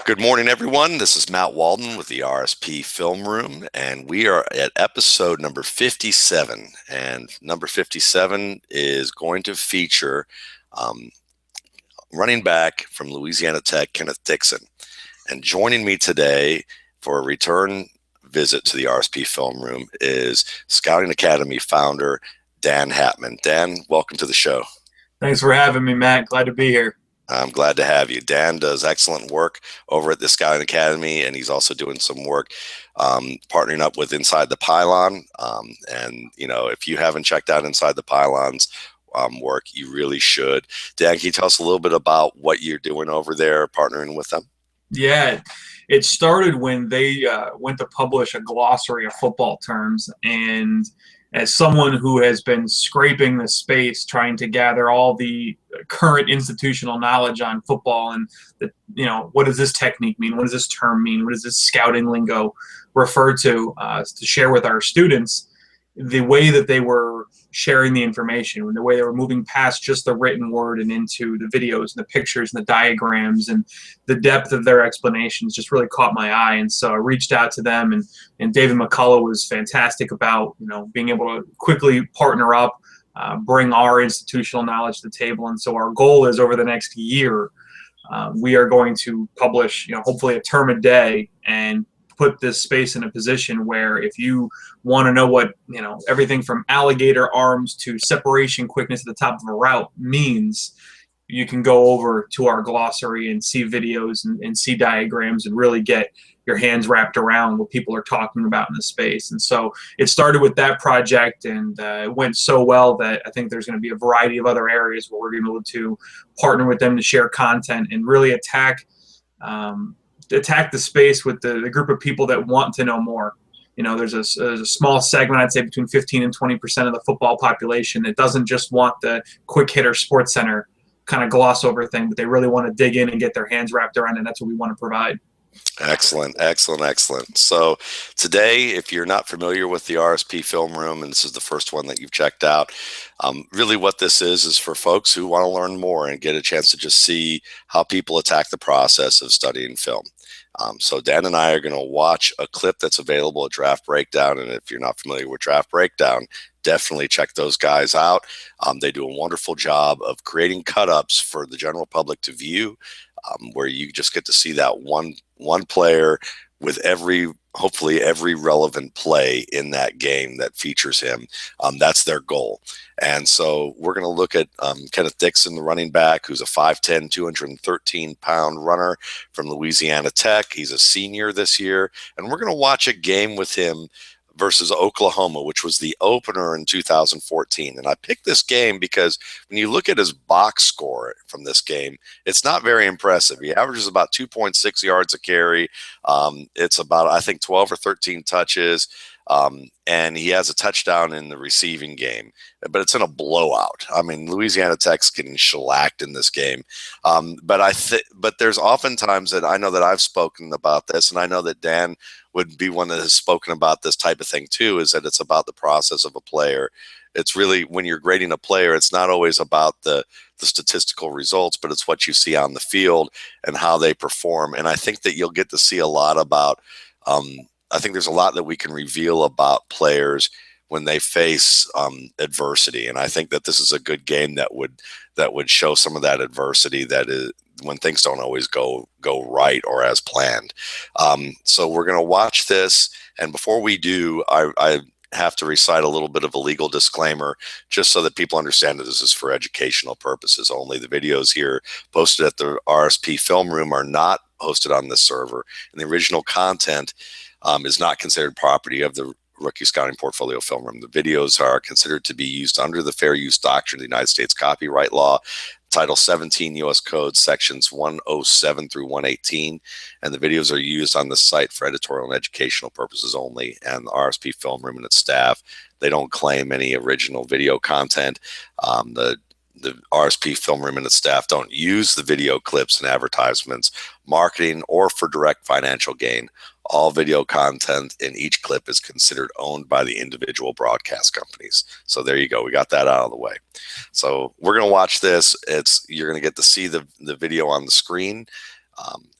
Good morning, everyone. This is Matt Waldman with the RSP Film Room, and we are at episode number 57. And number 57 is going to feature um, running back from Louisiana Tech, Kenneth Dixon. And joining me today for a return visit to the RSP Film Room is Scouting Academy founder Dan Hatman. Dan, welcome to the show. Thanks for having me, Matt. Glad to be here. I'm glad to have you. Dan does excellent work over at the Scouting Academy, and he's also doing some work partnering up with Inside the Pylon. And, you know, if you haven't checked out Inside the Pylon's work, you really should. Dan, can you tell us a little bit about what you're doing over there, partnering with them? Yeah, it started when they went to publish a glossary of football terms. And as someone who has been scraping the space, trying to gather all the current institutional knowledge on football and, what does this technique mean? What does this term mean? What does this scouting lingo refer to share with our students? The way that they were sharing the information, the way they were moving past just the written word and into the videos and the pictures and the diagrams, and the depth of their explanations just really caught my eye. And so I reached out to them, and David McCullough was fantastic about being able to quickly partner up, bring our institutional knowledge to the table. And so our goal is, over the next year, we are going to publish hopefully a term a day, and put this space in a position where if you want to know what everything from alligator arms to separation quickness at the top of a route means, you can go over to our glossary and see videos and see diagrams and really get your hands wrapped around what people are talking about in the space. And so it started with that project, and it went so well that I think there's going to be a variety of other areas where we're going to be able to partner with them to share content and really attack the space with the group of people that want to know more. There's a small segment, I'd say between 15 and 20% of the football population that doesn't just want the quick hitter Sports Center kind of gloss over thing, but they really want to dig in and get their hands wrapped around it, and that's what we want to provide. Excellent, excellent, excellent. So today, if you're not familiar with the RSP Film Room, and this is the first one that you've checked out, really what this is for folks who want to learn more and get a chance to just see how people attack the process of studying film. So Dan and I are going to watch a clip that's available at Draft Breakdown, and if you're not familiar with Draft Breakdown, definitely check those guys out. They do a wonderful job of creating cut-ups for the general public to view, where you just get to see that one player with hopefully every relevant play in that game that features him. That's their goal. And so we're going to look at Kenneth Dixon, the running back, who's a 5'10", 213-pound runner from Louisiana Tech. He's a senior this year, and we're going to watch a game with him versus Oklahoma, which was the opener in 2014. And I picked this game because when you look at his box score from this game, it's not very impressive. He averages about 2.6 yards a carry. It's about, I think, 12 or 13 touches. And he has a touchdown in the receiving game, but it's in a blowout. I mean, Louisiana Tech's getting shellacked in this game. But there's oftentimes that I know that I've spoken about this, and I know that Dan would be one that has spoken about this type of thing too, is that it's about the process of a player. It's really, when you're grading a player, it's not always about the statistical results, but it's what you see on the field and how they perform. And I think that you'll get to see a lot about, I think there's a lot that we can reveal about players when they face adversity. And I think that this is a good game that would show some of that adversity, that is when things don't always go right or as planned. So we're going to watch this. And before we do, I have to recite a little bit of a legal disclaimer, just so that people understand that this is for educational purposes only. The videos here posted at the RSP Film Room are not hosted on this server, and the original content is not considered property of the Rookie Scouting Portfolio Film Room. The videos are considered to be used under the Fair Use Doctrine of the United States Copyright Law, Title 17 U.S. Code, Sections 107 through 118, and the videos are used on the site for editorial and educational purposes only. And the RSP Film Room and its staff, they don't claim any original video content. The RSP Film Room and its staff don't use the video clips and advertisements, marketing, or for direct financial gain. All video content in each clip is considered owned by the individual broadcast companies. So there you go. We got that out of the way. So we're going to watch this. You're going to get to see the video on the screen.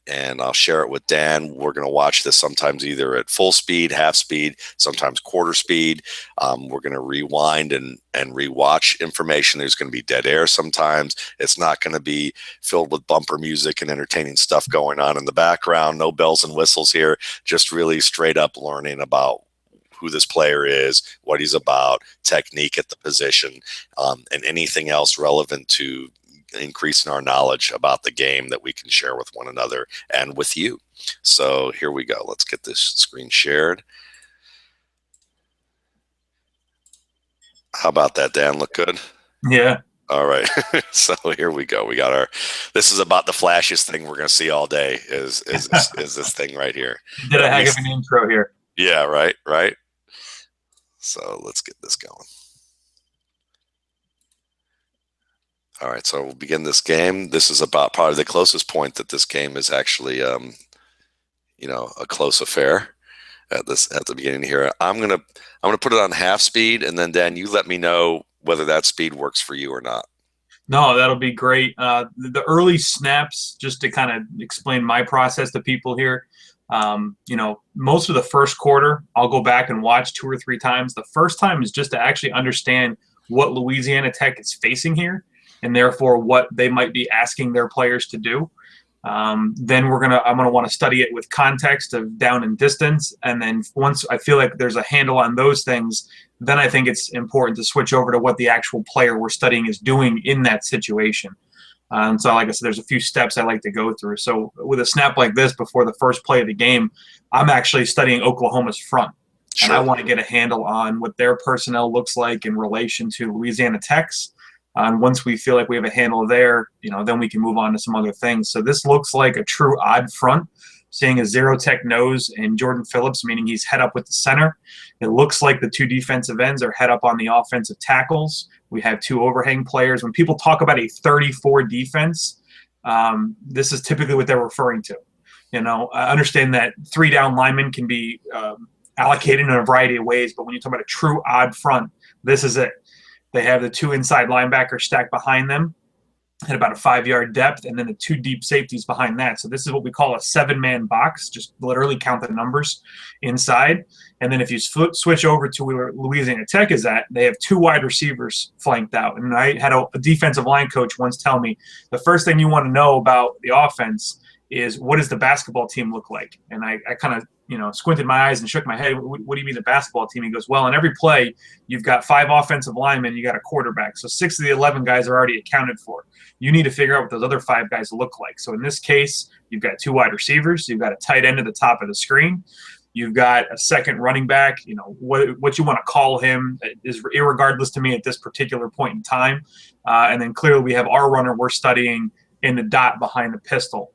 And I'll share it with Dan. We're going to watch this sometimes either at full speed, half speed, sometimes quarter speed. We're going to rewind and rewatch information. There's going to be dead air sometimes. It's not going to be filled with bumper music and entertaining stuff going on in the background. No bells and whistles here. Just really straight up learning about who this player is, what he's about, technique at the position, and anything else relevant to increasing our knowledge about the game that we can share with one another and with you. So here we go. Let's get this screen shared. How about that, Dan? Look good? Yeah. All right. So here we go. We got our, this is about the flashiest thing we're going to see all day is this thing right here. You did a heck of an intro here. Yeah, right. So let's get this going. All right, so we'll begin this game. This is about probably the closest point that this game is actually, you know, a close affair at the beginning here. I'm gonna put it on half speed, and then Dan, you let me know whether that speed works for you or not. No, that'll be great. The early snaps, just to kind of explain my process to people here. You know, most of the first quarter, I'll go back and watch 2 or 3 times. The first time is just to actually understand what Louisiana Tech is facing here, and therefore what they might be asking their players to do. Then I'm gonna want to study it with context of down and distance, and then once I feel like there's a handle on those things, then I think it's important to switch over to what the actual player we're studying is doing in that situation. So like I said, there's a few steps I like to go through. So with a snap like this before the first play of the game, I'm actually studying Oklahoma's front. Sure. And I want to get a handle on what their personnel looks like in relation to Louisiana Tech's. Once we feel like we have a handle there, you know, then we can move on to some other things. So this looks like a true odd front, seeing a zero tech nose and Jordan Phillips, meaning he's head up with the center. It looks like the 2 defensive ends are head up on the offensive tackles. We have 2 overhang players. When people talk about a 34 defense, this is typically what they're referring to. You know, I understand that 3 down linemen can be allocated in a variety of ways, but when you talk about a true odd front, this is it. They have the 2 inside linebackers stacked behind them at about a 5-yard depth, and then the 2 deep safeties behind that. So this is what we call a 7-man box. Just literally count the numbers inside. And then if you switch over to where Louisiana Tech is at, they have 2 wide receivers flanked out. And I had a defensive line coach once tell me, the first thing you want to know about the offense is what does the basketball team look like? And I kind of, you know, squinted my eyes and shook my head. What do you mean the basketball team? He goes, well, in every play, you've got 5 offensive linemen, you got a quarterback. So 6 of the 11 guys are already accounted for. You need to figure out what those other 5 guys look like. So in this case, you've got 2 wide receivers, you've got a tight end at the top of the screen, you've got a second running back. You know, what you want to call him is irregardless to me at this particular point in time. And then clearly we have our runner we're studying in the dot behind the pistol.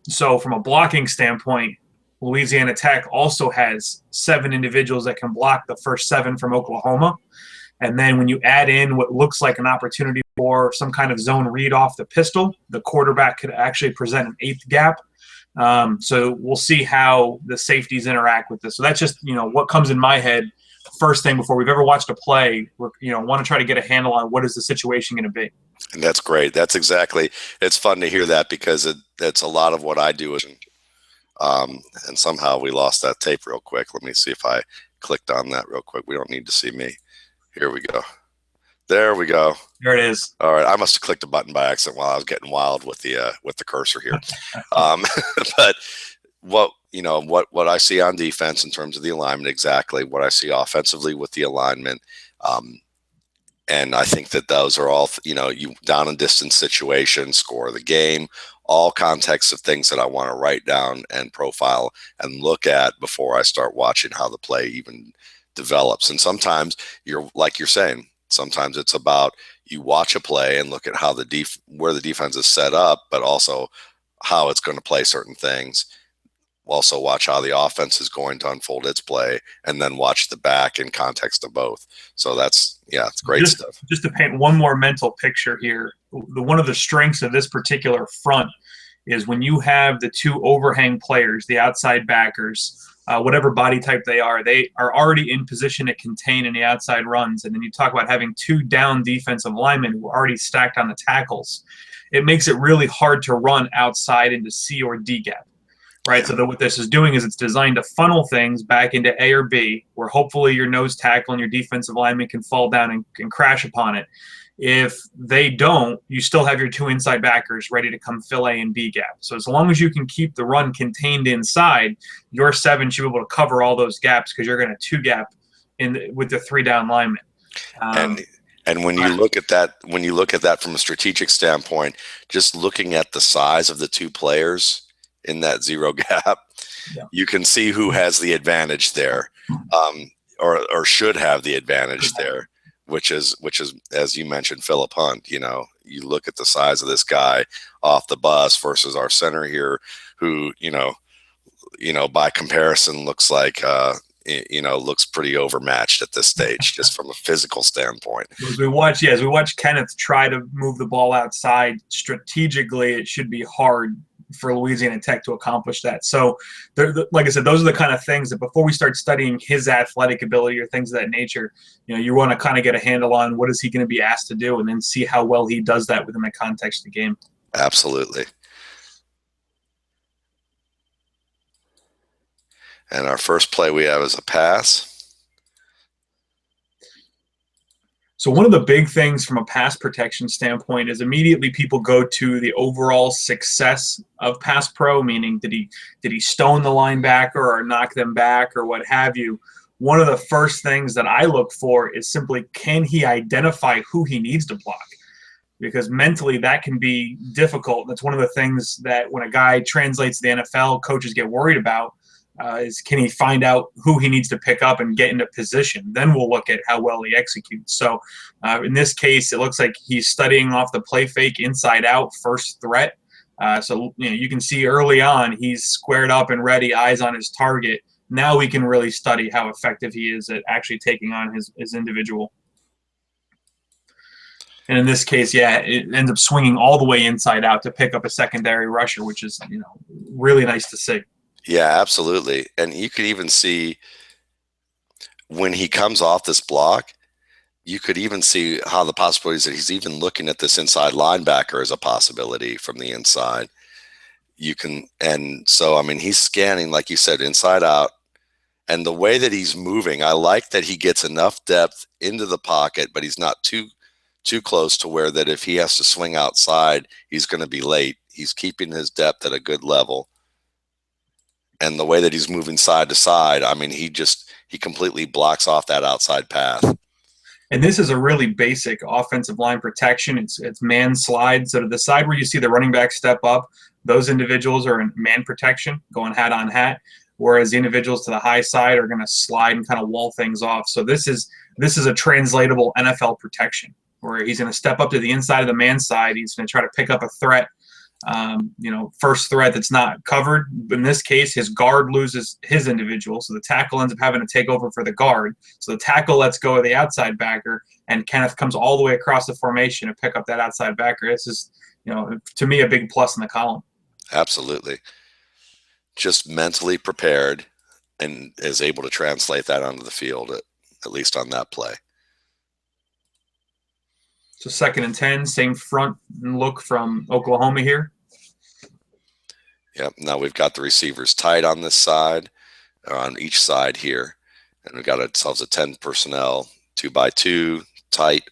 So from a blocking standpoint, Louisiana Tech also has 7 individuals that can block the first 7 from Oklahoma. And then when you add in what looks like an opportunity for some kind of zone read off the pistol, the quarterback could actually present an 8th gap. So we'll see how the safeties interact with this. So that's just, you know, what comes in my head first thing before we've ever watched a play. We're, you know, want to try to get a handle on what is the situation going to be. And that's great. That's exactly, it's fun to hear that because that's a lot of what I do. And somehow we lost that tape real quick. Let me see if I clicked on that real quick. We don't need to see me. Here we go. There we go. There it is. All right. I must have clicked a button by accident while I was getting wild with the cursor here. But what I see on defense in terms of the alignment, exactly what I see offensively with the alignment. And I think that those are all, you know, you down and distance situations, score of the game, all contexts of things that I want to write down and profile and look at before I start watching how the play even develops. And sometimes you're saying, sometimes it's about you watch a play and look at how where the defense is set up, but also how it's going to play certain things. Also watch how the offense is going to unfold its play, and then watch the back in context of both. So it's great stuff. Just to paint one more mental picture here, one of the strengths of this particular front is when you have the 2 overhang players, the outside backers, whatever body type they are already in position to contain any outside runs. And then you talk about having 2 down defensive linemen who are already stacked on the tackles. it makes it really hard to run outside into C or D gap. Right, so what this is doing is it's designed to funnel things back into A or B, where hopefully your nose tackle and your defensive lineman can fall down and crash upon it. If they don't, you still have your two inside backers ready to come fill A and B gap. So as long as you can keep the run contained inside, your 7 should be able to cover all those gaps because you're going to 2 gap with the 3 down linemen. And when you look at that from a strategic standpoint, just looking at the size of the 2 players in that 0 gap, you can see who has the advantage there, or should have the advantage there, which is, as you mentioned, Philip Hunt. You know, you look at the size of this guy off the bus versus our center here, who, you know, by comparison looks like, looks pretty overmatched at this stage, just from a physical standpoint. As we watch Kenneth try to move the ball outside strategically, it should be hard for Louisiana Tech to accomplish that. So, like I said, those are the kind of things that before we start studying his athletic ability or things of that nature, you want to kind of get a handle on what is he going to be asked to do, and then see how well he does that within the context of the game. Absolutely. And our first play we have is a pass. So one of the big things from a pass protection standpoint is immediately people go to the overall success of pass pro, meaning did he stone the linebacker or knock them back or what have you. One of the first things that I look for is simply, can he identify who he needs to block? Because mentally that can be difficult. That's one of the things that when a guy translates to the NFL, coaches get worried about. Is can he find out who he needs to pick up and get into position? Then we'll look at how well he executes. So in this case, it looks like he's studying off the play fake inside out first threat. So you can see early on he's squared up and ready, eyes on his target. Now we can really study how effective he is at actually taking on his individual. And in this case, it ends up swinging all the way inside out to pick up a secondary rusher, which is really nice to see. Yeah, absolutely. And you could even see when he comes off this block, you could even see how the possibilities that he's even looking at this inside linebacker as a possibility from the inside. And so, I mean, he's scanning, like you said, inside out. And the way that he's moving, I like that he gets enough depth into the pocket, but he's not too close to where that if he has to swing outside, he's going to be late. He's keeping his depth at a good level. And the way that he's moving side to side, I mean, he completely blocks off that outside path. And this is a really basic offensive line protection. It's man slide. So to the side where you see the running back step up, those individuals are in man protection, going hat on hat, whereas the individuals to the high side are going to slide and kind of wall things off. So this is a translatable NFL protection where he's going to step up to the inside of the man side. He's going to try to pick up a threat. First threat that's not covered. In this case, his guard loses his individual, so the tackle ends up having to take over for the guard. So the tackle lets go of the outside backer, and Kenneth comes all the way across the formation to pick up that outside backer. This is, to me, a big plus in the column. Absolutely. Just mentally prepared and is able to translate that onto the field, at least on that play. So 2nd and 10, same front look from Oklahoma here. Yep. Now we've got the receivers tight on this side, or on each side here. And we've got ourselves a 10 personnel, 2x2, tight.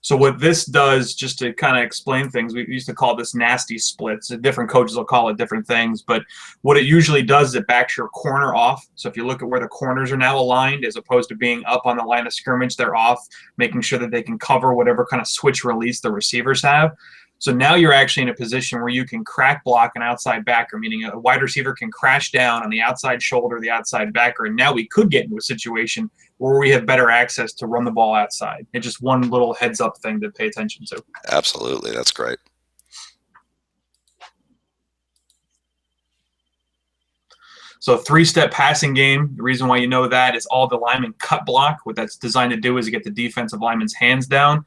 So what this does, just to kind of explain things, we used to call this nasty splits. Different coaches will call it different things. But what it usually does is it backs your corner off. So if you look at where the corners are now aligned, as opposed to being up on the line of scrimmage, they're off, making sure that they can cover whatever kind of switch release the receivers have. So now you're actually in a position where you can crack block an outside backer, meaning a wide receiver can crash down on the outside shoulder of the outside backer. And now we could get into a situation where we have better access to run the ball outside. It's just one little heads up thing to pay attention to. Absolutely. That's great. So 3-step passing game, the reason why you know that is all the linemen cut block. What that's designed to do is get the defensive lineman's hands down.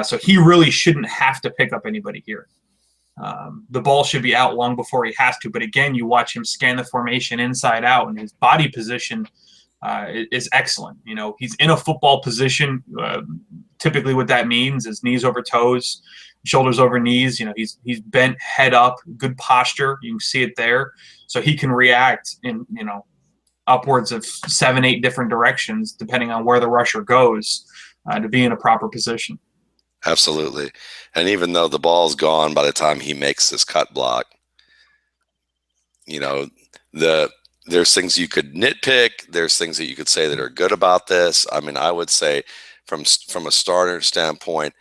So he really shouldn't have to pick up anybody here. The ball should be out long before he has to. But again, you watch him scan the formation inside out, and his body position is excellent. He's in a football position. Typically, what that means is knees over toes, shoulders over knees. He's bent head up, good posture. You can see it there, so he can react in upwards of 7, 8 different directions depending on where the rusher goes to be in a proper position. Absolutely. And even though the ball's gone by the time he makes this cut block, you know, there's things you could nitpick. There's things that you could say that are good about this. I mean, I would say from a starter standpoint,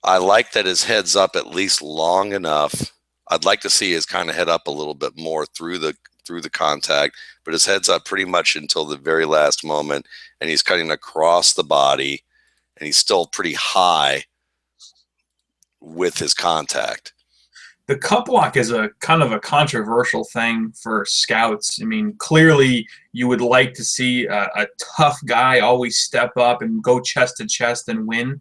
I like that his head's up at least long enough. I'd like to see his kind of head up a little bit more through the contact, but his head's up pretty much until the very last moment, and he's cutting across the body, and he's still pretty high with his contact. The cut block is a kind of a controversial thing for scouts. I mean, clearly you would like to see a tough guy always step up and go chest to chest and win.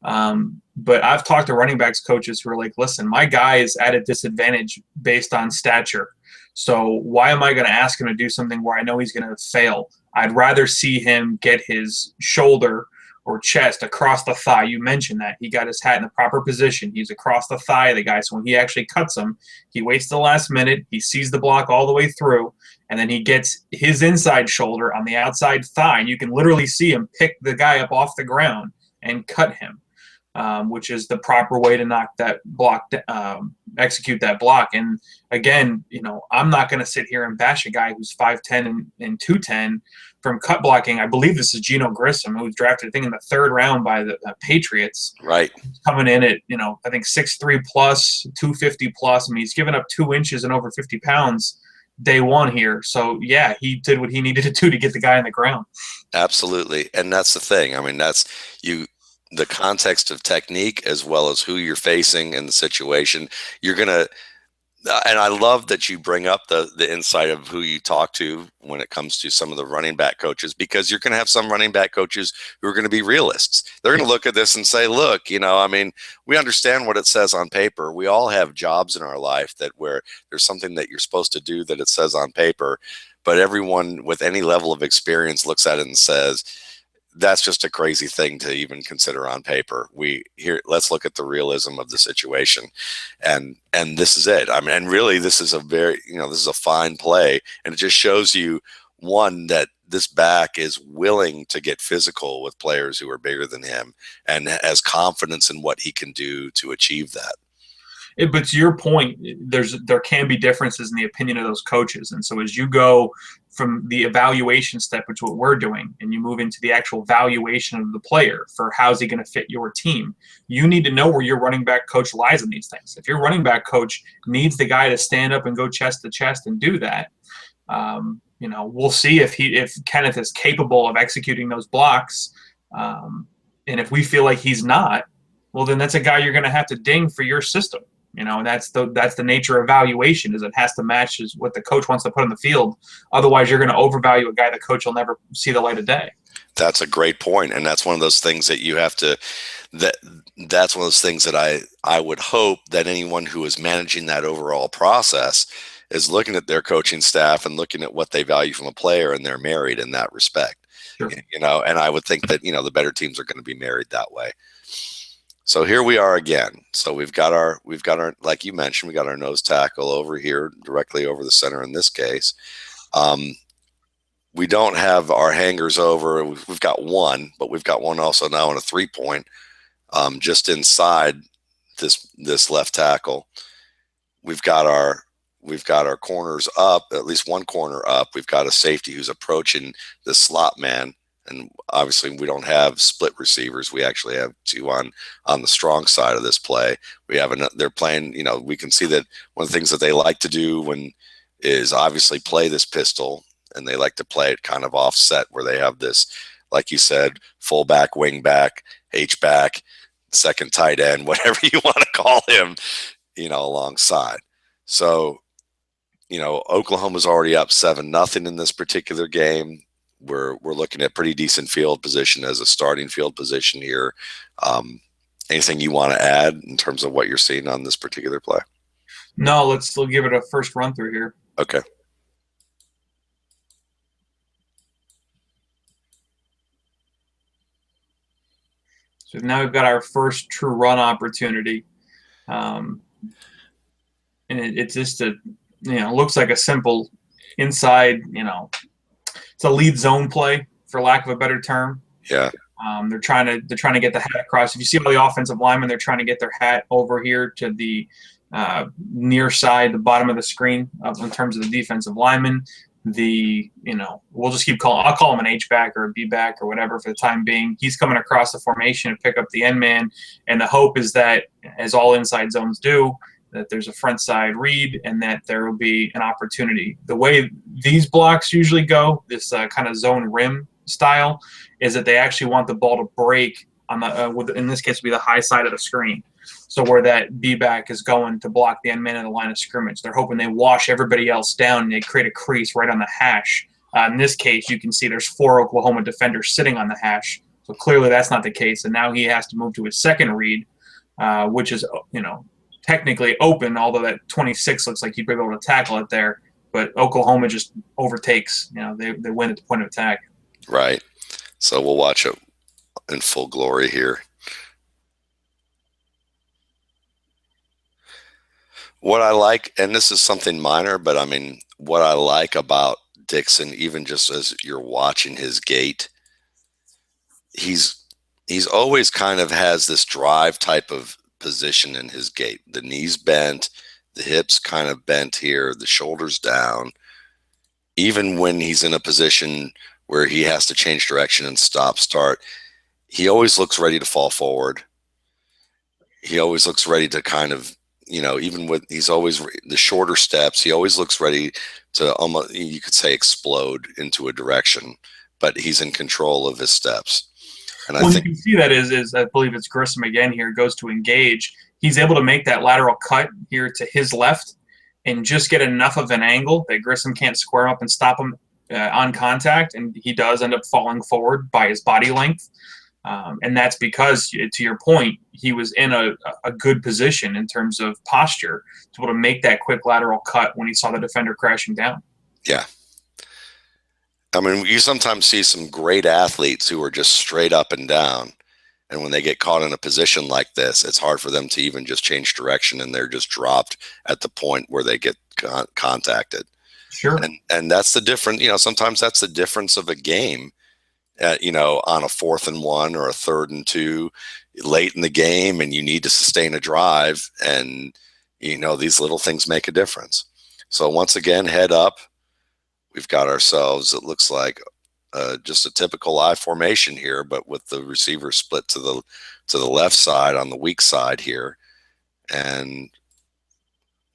But I've talked to running backs coaches who are like, listen, my guy is at a disadvantage based on stature. So why am I going to ask him to do something where I know he's going to fail? I'd rather see him get his shoulder or chest across the thigh. You mentioned that. He got his hat in the proper position. He's across the thigh of the guy. So when he actually cuts him, he waits the last minute. He sees the block all the way through, and then he gets his inside shoulder on the outside thigh. And you can literally see him pick the guy up off the ground and cut him, which is the proper way to knock that block, execute that block. And again, I'm not going to sit here and bash a guy who's 5'10" and 210 from cut blocking. I believe this is Geno Grissom, who was drafted, I think, in the 3rd round by the Patriots. Right. Coming in at, I think 6'3 plus, 250 plus. I mean, he's given up 2 inches and over 50 pounds day one here. So, yeah, he did what he needed to do to get the guy on the ground. Absolutely. And that's the thing. I mean, that's the context of technique as well as who you're facing and the situation. You're going to, and I love that you bring up the insight of who you talk to when it comes to some of the running back coaches, because you're going to have some running back coaches who are going to be realists. They're going to look at this and say, look, I mean, we understand what it says on paper. We all have jobs in our life where there's something that you're supposed to do that it says on paper, but everyone with any level of experience looks at it and says, that's just a crazy thing to even consider on paper. Let's look at the realism of the situation. And this is it. I mean, and really this is this is a fine play. And it just shows you, one, that this back is willing to get physical with players who are bigger than him and has confidence in what he can do to achieve that. But to your point, there can be differences in the opinion of those coaches. And so as you go from the evaluation step, which is what we're doing, and you move into the actual valuation of the player for how's he going to fit your team, you need to know where your running back coach lies in these things. If your running back coach needs the guy to stand up and go chest to chest and do that, we'll see if Kenneth is capable of executing those blocks. And if we feel like he's not, well, then that's a guy you're going to have to ding for your system. That's the nature of valuation, is it has to match what the coach wants to put on the field. Otherwise, you're going to overvalue a guy the coach will never see the light of day. That's a great point. And that's one of those things that you have to, that's one of those things that I would hope that anyone who is managing that overall process is looking at their coaching staff and looking at what they value from a player, and they're married in that respect. Sure. And I would think that, the better teams are going to be married that way. So here we are again. So we've got our, like you mentioned, we got our nose tackle over here, directly over the center in this case. We don't have our hangers over. We've got one, but we've got one also now on a 3-point, just inside this left tackle. We've got our corners up, at least one corner up. We've got a safety who's approaching the slot man. And obviously we don't have split receivers. We actually have two on the strong side of this play. They're playing, we can see that one of the things that they like to do is obviously play this pistol, and they like to play it kind of offset, where they have this, like you said, fullback, wing back, H-back, second tight end, whatever you want to call him, alongside. So, Oklahoma's already up 7-0 in this particular game. We're looking at pretty decent field position as a starting field position here. Anything you want to add in terms of what you're seeing on this particular play? No, let's still give it a first run through here. Okay. now we've got our first true run opportunity. And it's just looks like a simple inside, it's a lead zone play, for lack of a better term. Yeah. They're trying to get the hat across. If you see all the offensive linemen, they're trying to get their hat over here to the near side, the bottom of the screen, in terms of the defensive lineman. We'll just I'll call him an H back or a B back or whatever for the time being. He's coming across the formation to pick up the end man, and the hope is that, as all inside zones do, that there's a front side read and that there will be an opportunity. The way these blocks usually go, this kind of zone rim style, is that they actually want the ball to break on the in this case would be the high side of the screen. So where that B-back is going to block the end man in the line of scrimmage, they're hoping they wash everybody else down and they create a crease right on the hash. In this case, you can see there's 4 Oklahoma defenders sitting on the hash. So clearly that's not the case, and now he has to move to his second read, which is technically open, although that 26 looks like he'd be able to tackle it there. But Oklahoma just overtakes. They win at the point of attack. Right. So we'll watch it in full glory here. What I like, and this is something minor, but I mean, what I like about Dixon, even just as you're watching his gait, he's always kind of has this drive type of position in his gait. The knees bent, the hips kind of bent here, the shoulders down. Even when he's in a position where he has to change direction and start, he always looks ready to fall forward. He always looks ready to kind of, even with, he's always the shorter steps, he always looks ready to almost, you could say, explode into a direction, but he's in control of his steps. And I think you can see that is I believe it's Grissom again here, goes to engage. He's able to make that lateral cut here to his left and just get enough of an angle that Grissom can't square up and stop him on contact, and he does end up falling forward by his body length. And that's because, to your point, he was in a good position in terms of posture to be able to make that quick lateral cut when he saw the defender crashing down. Yeah. I mean, you sometimes see some great athletes who are just straight up and down. And when they get caught in a position like this, it's hard for them to even just change direction, and they're just dropped at the point where they get contacted. Sure. And that's the difference. Sometimes that's the difference of a game. On a 4th and 1 or a 3rd and 2 late in the game, and you need to sustain a drive, and these little things make a difference. So once again, head up, we've got ourselves, it looks like just a typical I formation here, but with the receiver split to the left side on the weak side here, and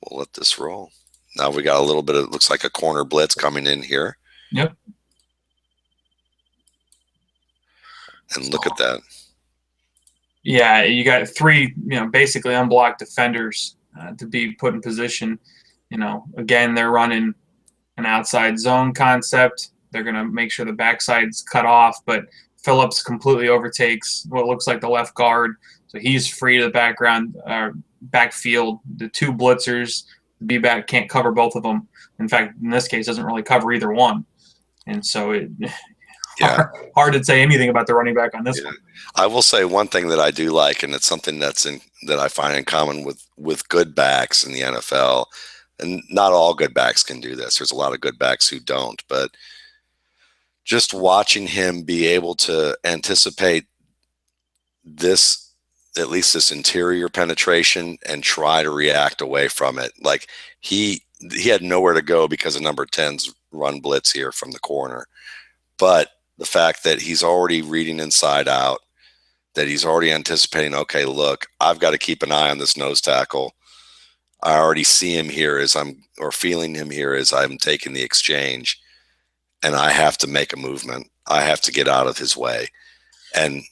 we'll let this roll. Now we got a little bit of, it looks like a corner blitz coming in here. Yep. And look at that. Yeah, you got 3, basically unblocked defenders to be put in position. Again, they're running an outside zone concept. They're going to make sure the backside's cut off, but Phillips completely overtakes what looks like the left guard. So he's free to the backfield. The 2 blitzers, the B-back can't cover both of them. In fact, in this case, doesn't really cover either one. And so hard to say anything about the running back on this one. I will say one thing that I do like, and it's something that I find in common with good backs in the NFL, and not all good backs can do this. There's a lot of good backs who don't, but just watching him be able to anticipate this, at least this interior penetration, and try to react away from it. Like he had nowhere to go because of number 10's run blitz here from the corner. But the fact that he's already reading inside out, that he's already anticipating, okay, look, I've got to keep an eye on this nose tackle. I already see him here feeling him here as I'm taking the exchange, and I have to make a movement. I have to get out of his way. And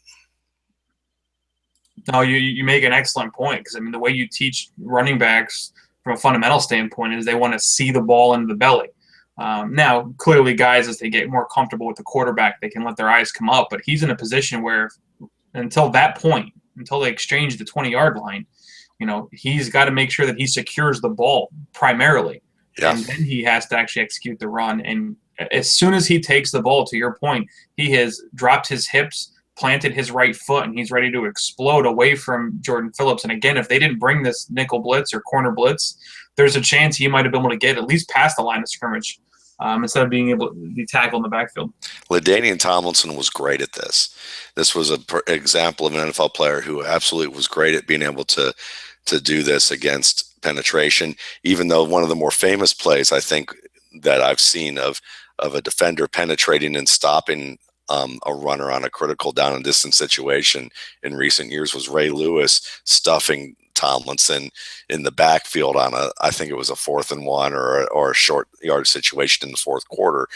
no, you make an excellent point, because the way you teach running backs from a fundamental standpoint is they want to see the ball into the belly. Now, clearly, guys, as they get more comfortable with the quarterback, they can let their eyes come up. But he's in a position where, until that point, until they exchange the 20-yard line, he's got to make sure that he secures the ball primarily. Yeah. And then he has to actually execute the run. And as soon as he takes the ball, to your point, he has dropped his hips, planted his right foot and he's ready to explode away from Jordan Phillips. And again, if they didn't bring this nickel blitz or corner blitz, there's a chance he might have been able to get at least past the line of scrimmage instead of being able to be tackled in the backfield. LaDainian Tomlinson was great at this. This was an example of an NFL player who absolutely was great at being able to do this against penetration, even though one of the more famous plays I think that I've seen of a defender penetrating and stopping a runner on a critical down and distance situation in recent years was Ray Lewis stuffing Tomlinson in the backfield on I think it was a 4th and 1 or a short yard situation in the fourth quarter.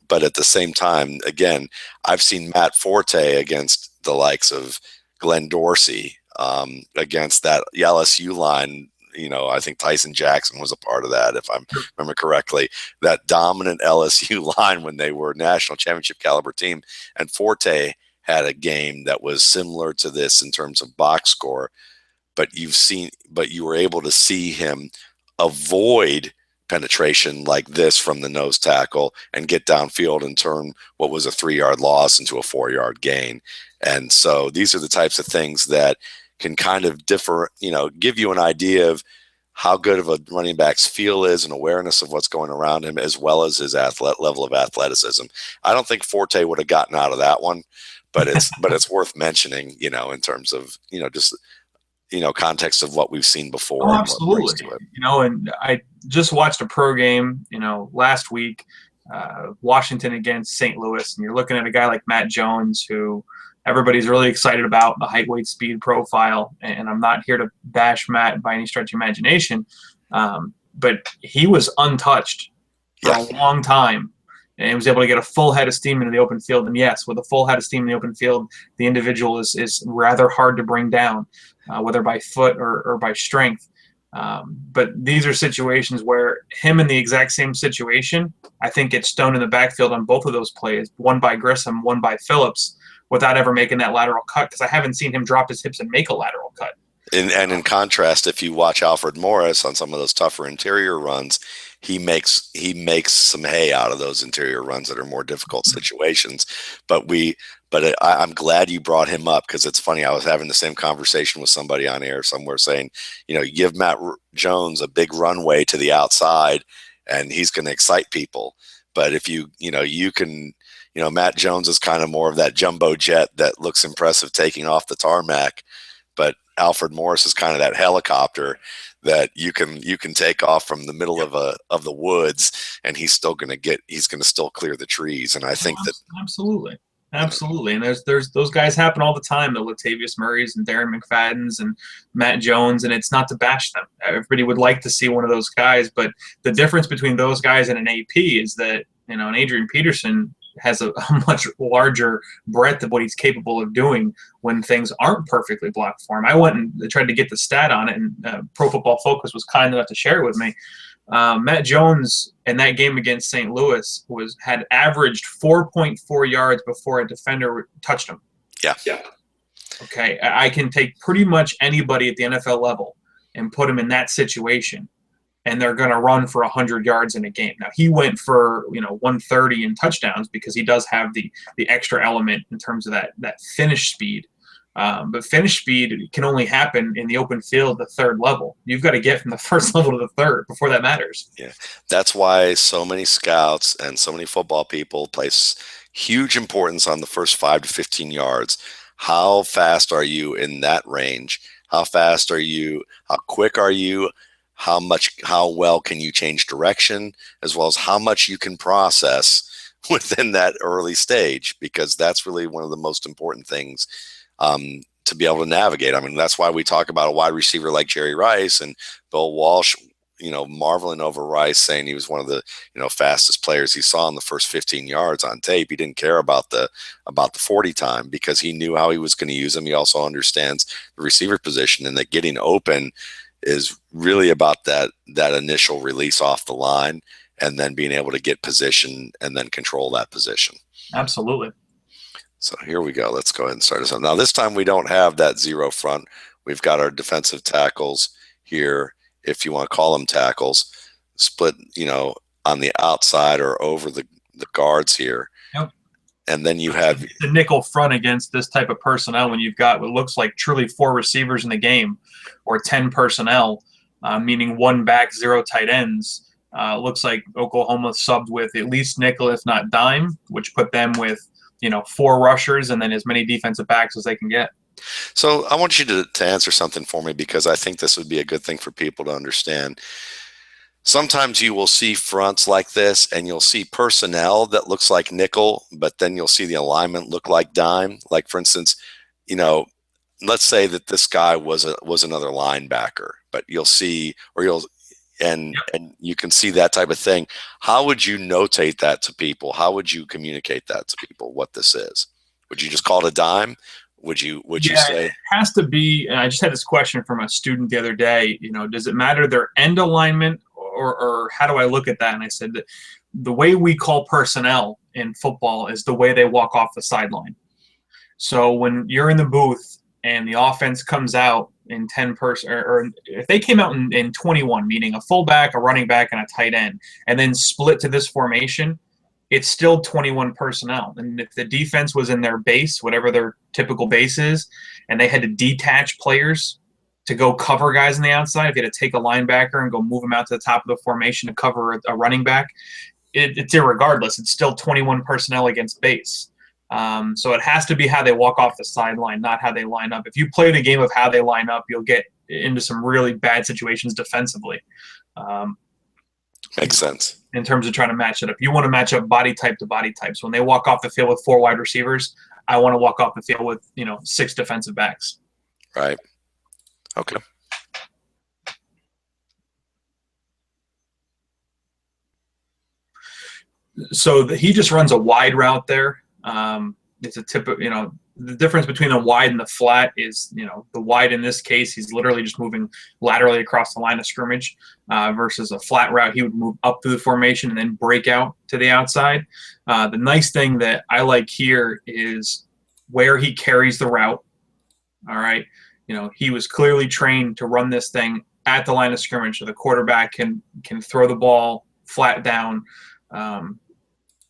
But at the same time, again, I've seen Matt Forte against the likes of Glenn Dorsey, against that LSU line. I think Tyson Jackson was a part of that, if I remember correctly, that dominant LSU line when they were a national championship caliber team. And Forte had a game that was similar to this in terms of box score, but you were able to see him avoid penetration like this from the nose tackle and get downfield and turn what was a 3-yard loss into a 4-yard gain. And so these are the types of things that can kind of differ, give you an idea of how good of a running back's feel is and awareness of what's going around him, as well as his level of athleticism. I don't think Forte would have gotten out of that one, but it's worth mentioning, in terms of, just, context of what we've seen before. Oh, absolutely. And I just watched a pro game, last week, Washington against St. Louis, and you're looking at a guy like Matt Jones, who everybody's really excited about, the height, weight, speed profile. And I'm not here to bash Matt by any stretch of imagination, but he was untouched for a long time and was able to get a full head of steam into the open field. And yes, with a full head of steam in the open field, the individual is rather hard to bring down, whether by foot or by strength. But these are situations where him in the exact same situation, I think, gets stoned in the backfield on both of those plays, one by Grissom, one by Phillips, without ever making that lateral cut, because I haven't seen him drop his hips and make a lateral cut. And in contrast, if you watch Alfred Morris on some of those tougher interior runs, he makes some hay out of those interior runs that are more difficult situations. But I'm glad you brought him up, because it's funny. I was having the same conversation with somebody on air somewhere saying, you give Matt Jones a big runway to the outside and he's going to excite people. But if you can, Matt Jones is kind of more of that jumbo jet that looks impressive taking off the tarmac, but Alfred Morris is kind of that helicopter that you can take off from the middle of the woods, and he's going to still clear the trees. And I think that absolutely. And there's those guys happen all the time, the Latavius Murrays and Darren McFadden's and Matt Jones, and it's not to bash them. Everybody would like to see one of those guys, but the difference between those guys and an AP is that, an Adrian Peterson has a much larger breadth of what he's capable of doing when things aren't perfectly blocked for him. I went and tried to get the stat on it, and Pro Football Focus was kind enough to share it with me. Matt Jones in that game against St. Louis had averaged 4.4 yards before a defender touched him. Yeah. Okay, I can take pretty much anybody at the NFL level and put him in that situation, and they're going to run for 100 yards in a game. Now, he went for 130 in touchdowns because he does have the extra element in terms of that finish speed. But finish speed can only happen in the open field, the third level. You've got to get from the first level to the third before that matters. Yeah, that's why so many scouts and so many football people place huge importance on the first 5 to 15 yards. How fast are you in that range? How fast are you? How quick are you? How well can you change direction, as well as how much you can process within that early stage, because that's really one of the most important things to be able to navigate. I mean, that's why we talk about a wide receiver like Jerry Rice and Bill Walsh, marveling over Rice, saying he was one of the, fastest players he saw in the first 15 yards on tape. He didn't care about the 40 time because he knew how he was going to use him. He also understands the receiver position, and that getting open is really about that initial release off the line, and then being able to get position and then control that position. Absolutely. So here we go. Let's go ahead and start us on. Now, this time we don't have that zero front. We've got our defensive tackles here, if you want to call them tackles, split, on the outside or over the guards here. Yep. And then you have the nickel front against this type of personnel when you've got what looks like truly 4 receivers in the game, or 10 personnel, meaning 1 back, 0 tight ends. Looks like Oklahoma subbed with at least nickel, if not dime, which put them with 4 rushers and then as many defensive backs as they can get. So I want you to answer something for me, because I think this would be a good thing for people to understand. Sometimes you will see fronts like this and you'll see personnel that looks like nickel, but then you'll see the alignment look like dime. Like, for instance, let's say that this guy was another linebacker, but you'll see, or and you can see that type of thing. How would you notate that to people? How would you communicate that to people, what this is? Would you just call it a dime? Would you say it has to be? And I just had this question from a student the other day. Does it matter their end alignment, or how do I look at that? And I said that the way we call personnel in football is the way they walk off the sideline. So when you're in the booth and the offense comes out in 10 person, or if they came out in 21, meaning a fullback, a running back, and a tight end, and then split to this formation, it's still 21 personnel. And if the defense was in their base, whatever their typical base is, and they had to detach players to go cover guys on the outside, if you had to take a linebacker and go move him out to the top of the formation to cover a running back, it's irregardless. It's still 21 personnel against base. So it has to be how they walk off the sideline, not how they line up. If you play the game of how they line up, you'll get into some really bad situations defensively. Makes sense. In terms of trying to match it up. You want to match up body type to body types. When they walk off the field with 4 wide receivers, I want to walk off the field with 6 defensive backs. Right. Okay. So he just runs a wide route there. It's a tip of, the difference between a wide and the flat is, the wide in this case, he's literally just moving laterally across the line of scrimmage, versus a flat route. He would move up through the formation and then break out to the outside. The nice thing that I like here is where he carries the route. All right. He was clearly trained to run this thing at the line of scrimmage, so the quarterback can throw the ball flat down,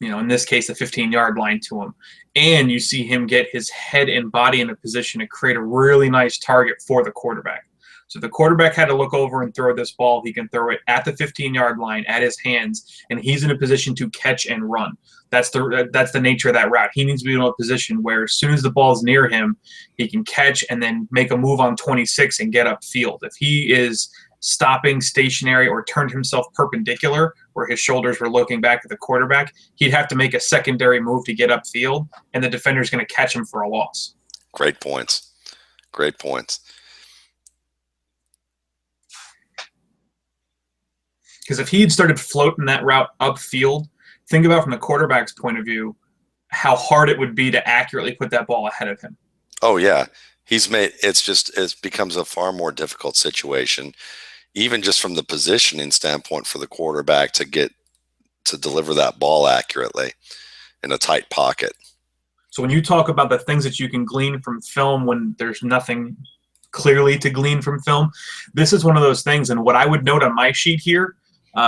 in this case, the 15-yard line to him. And you see him get his head and body in a position to create a really nice target for the quarterback. So the quarterback had to look over and throw this ball. He can throw it at the 15-yard line at his hands, and he's in a position to catch and run. That's the nature of that route. He needs to be in a position where as soon as the ball's near him, he can catch and then make a move on 26 and get upfield. If he is stopping stationary or turned himself perpendicular where his shoulders were looking back at the quarterback, he'd have to make a secondary move to get upfield, and the defender's going to catch him for a loss. Great points. Great points. Because if he had started floating that route upfield, think about from the quarterback's point of view how hard it would be to accurately put that ball ahead of him. Oh yeah, it becomes a far more difficult situation, even just from the positioning standpoint for the quarterback to deliver that ball accurately in a tight pocket. So when you talk about the things that you can glean from film when there's nothing clearly to glean from film, this is one of those things. And what I would note on my sheet here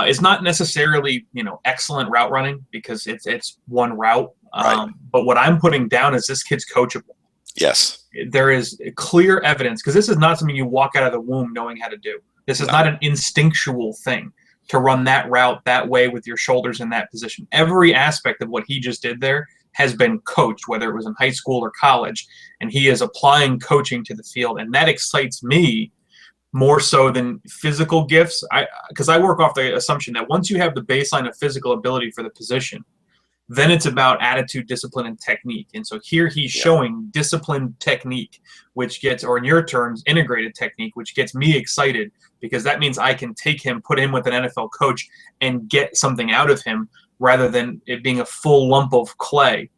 is not necessarily excellent route running, because it's one route. Right. But what I'm putting down is this kid's coachable. Yes. There is clear evidence, because this is not something you walk out of the womb knowing how to do. This is not an instinctual thing to run that route that way with your shoulders in that position. Every aspect of what he just did there has been coached, whether it was in high school or college, and he is applying coaching to the field. And that excites me more so than physical gifts, because I work off the assumption that once you have the baseline of physical ability for the position, then it's about attitude, discipline, and technique. And so here he's showing disciplined technique, which gets, or in your terms, integrated technique, which gets me excited, because that means I can take him, put him with an NFL coach, and get something out of him rather than it being a full lump of clay.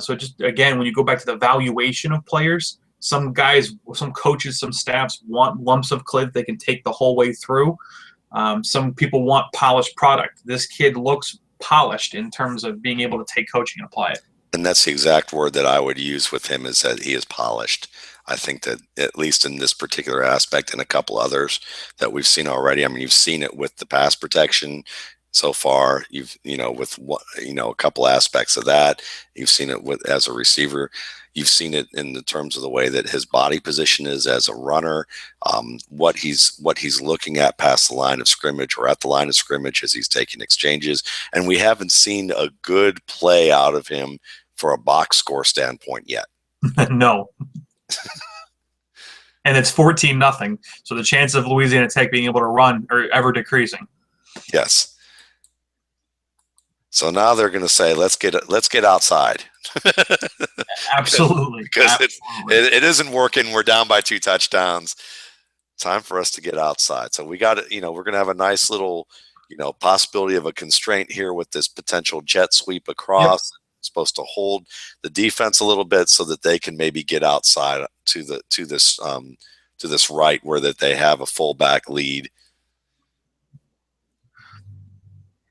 So just, again, when you go back to the valuation of players, some guys, some coaches, some staffs want lumps of clay that they can take the whole way through. Some people want polished product. This kid looks polished in terms of being able to take coaching and apply it. And that's the exact word that I would use with him, is that he is polished. I think that at least in this particular aspect and a couple others that we've seen already, I mean, you've seen it with the pass protection so far. You've, with what, a couple aspects of that. You've seen it with as a receiver. You've seen it in the terms of the way that his body position is as a runner, what he's looking at past the line of scrimmage or at the line of scrimmage as he's taking exchanges. And we haven't seen a good play out of him for a box score standpoint yet. No. And it's 14-0. So the chance of Louisiana Tech being able to run are ever decreasing. Yes. So now they're going to say, let's get outside. Absolutely. Because Absolutely. it isn't working. We're down by 2 touchdowns. Time for us to get outside. So we got it. We're going to have a nice little, possibility of a constraint here with this potential jet sweep across. Yep. It's supposed to hold the defense a little bit so that they can maybe get outside to this right where that they have a fullback lead.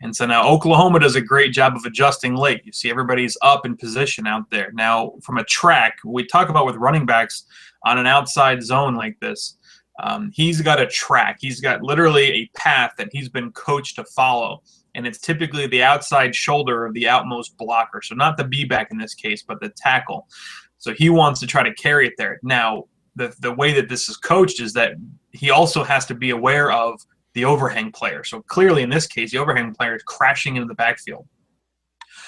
And so now Oklahoma does a great job of adjusting late. You see everybody's up in position out there. Now, from a track, we talk about with running backs on an outside zone like this, he's got a track. He's got literally a path that he's been coached to follow. And it's typically the outside shoulder of the outmost blocker. So not the B-back in this case, but the tackle. So he wants to try to carry it there. Now, the way that this is coached is that he also has to be aware of the overhang player. So clearly in this case, the overhang player is crashing into the backfield.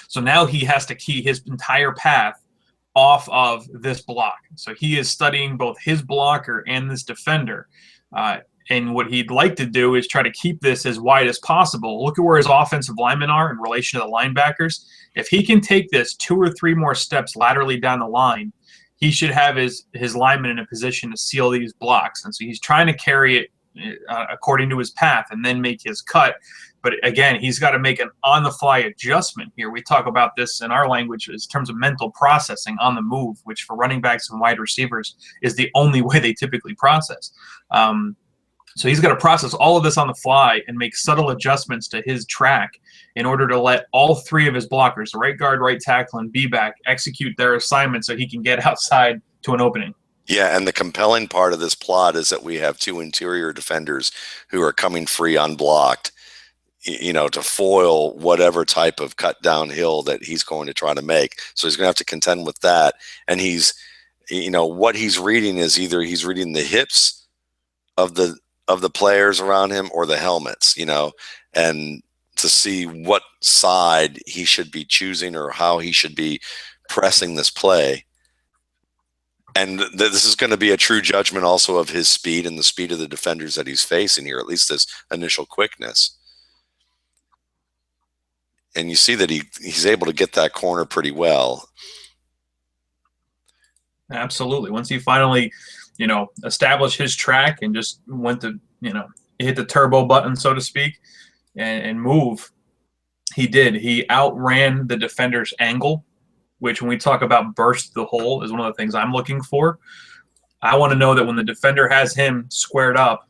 So now he has to key his entire path off of this block. So he is studying both his blocker and this defender. And what he'd like to do is try to keep this as wide as possible. Look at where his offensive linemen are in relation to the linebackers. If he can take this 2 or 3 more steps laterally down the line, he should have his linemen in a position to seal these blocks. And so he's trying to carry it according to his path and then make his cut. But again, he's got to make an on-the-fly adjustment here. We talk about this in our language in terms of mental processing on the move, which for running backs and wide receivers is the only way they typically process. So he's got to process all of this on the fly and make subtle adjustments to his track in order to let all 3 of his blockers, the right guard, right tackle, and B-back, execute their assignment so he can get outside to an opening. Yeah, and the compelling part of this plot is that we have 2 interior defenders who are coming free unblocked, to foil whatever type of cut downhill that he's going to try to make. So he's going to have to contend with that. And he's, what he's reading is either he's reading the hips of the players around him or the helmets, and to see what side he should be choosing or how he should be pressing this play. And this is going to be a true judgment also of his speed and the speed of the defenders that he's facing here, at least this initial quickness. And you see that he's able to get that corner pretty well. Absolutely. Once he finally, established his track and just went to, hit the turbo button, so to speak, and move, he did. He outran the defender's angle, which when we talk about burst the hole is one of the things I'm looking for. I want to know that when the defender has him squared up,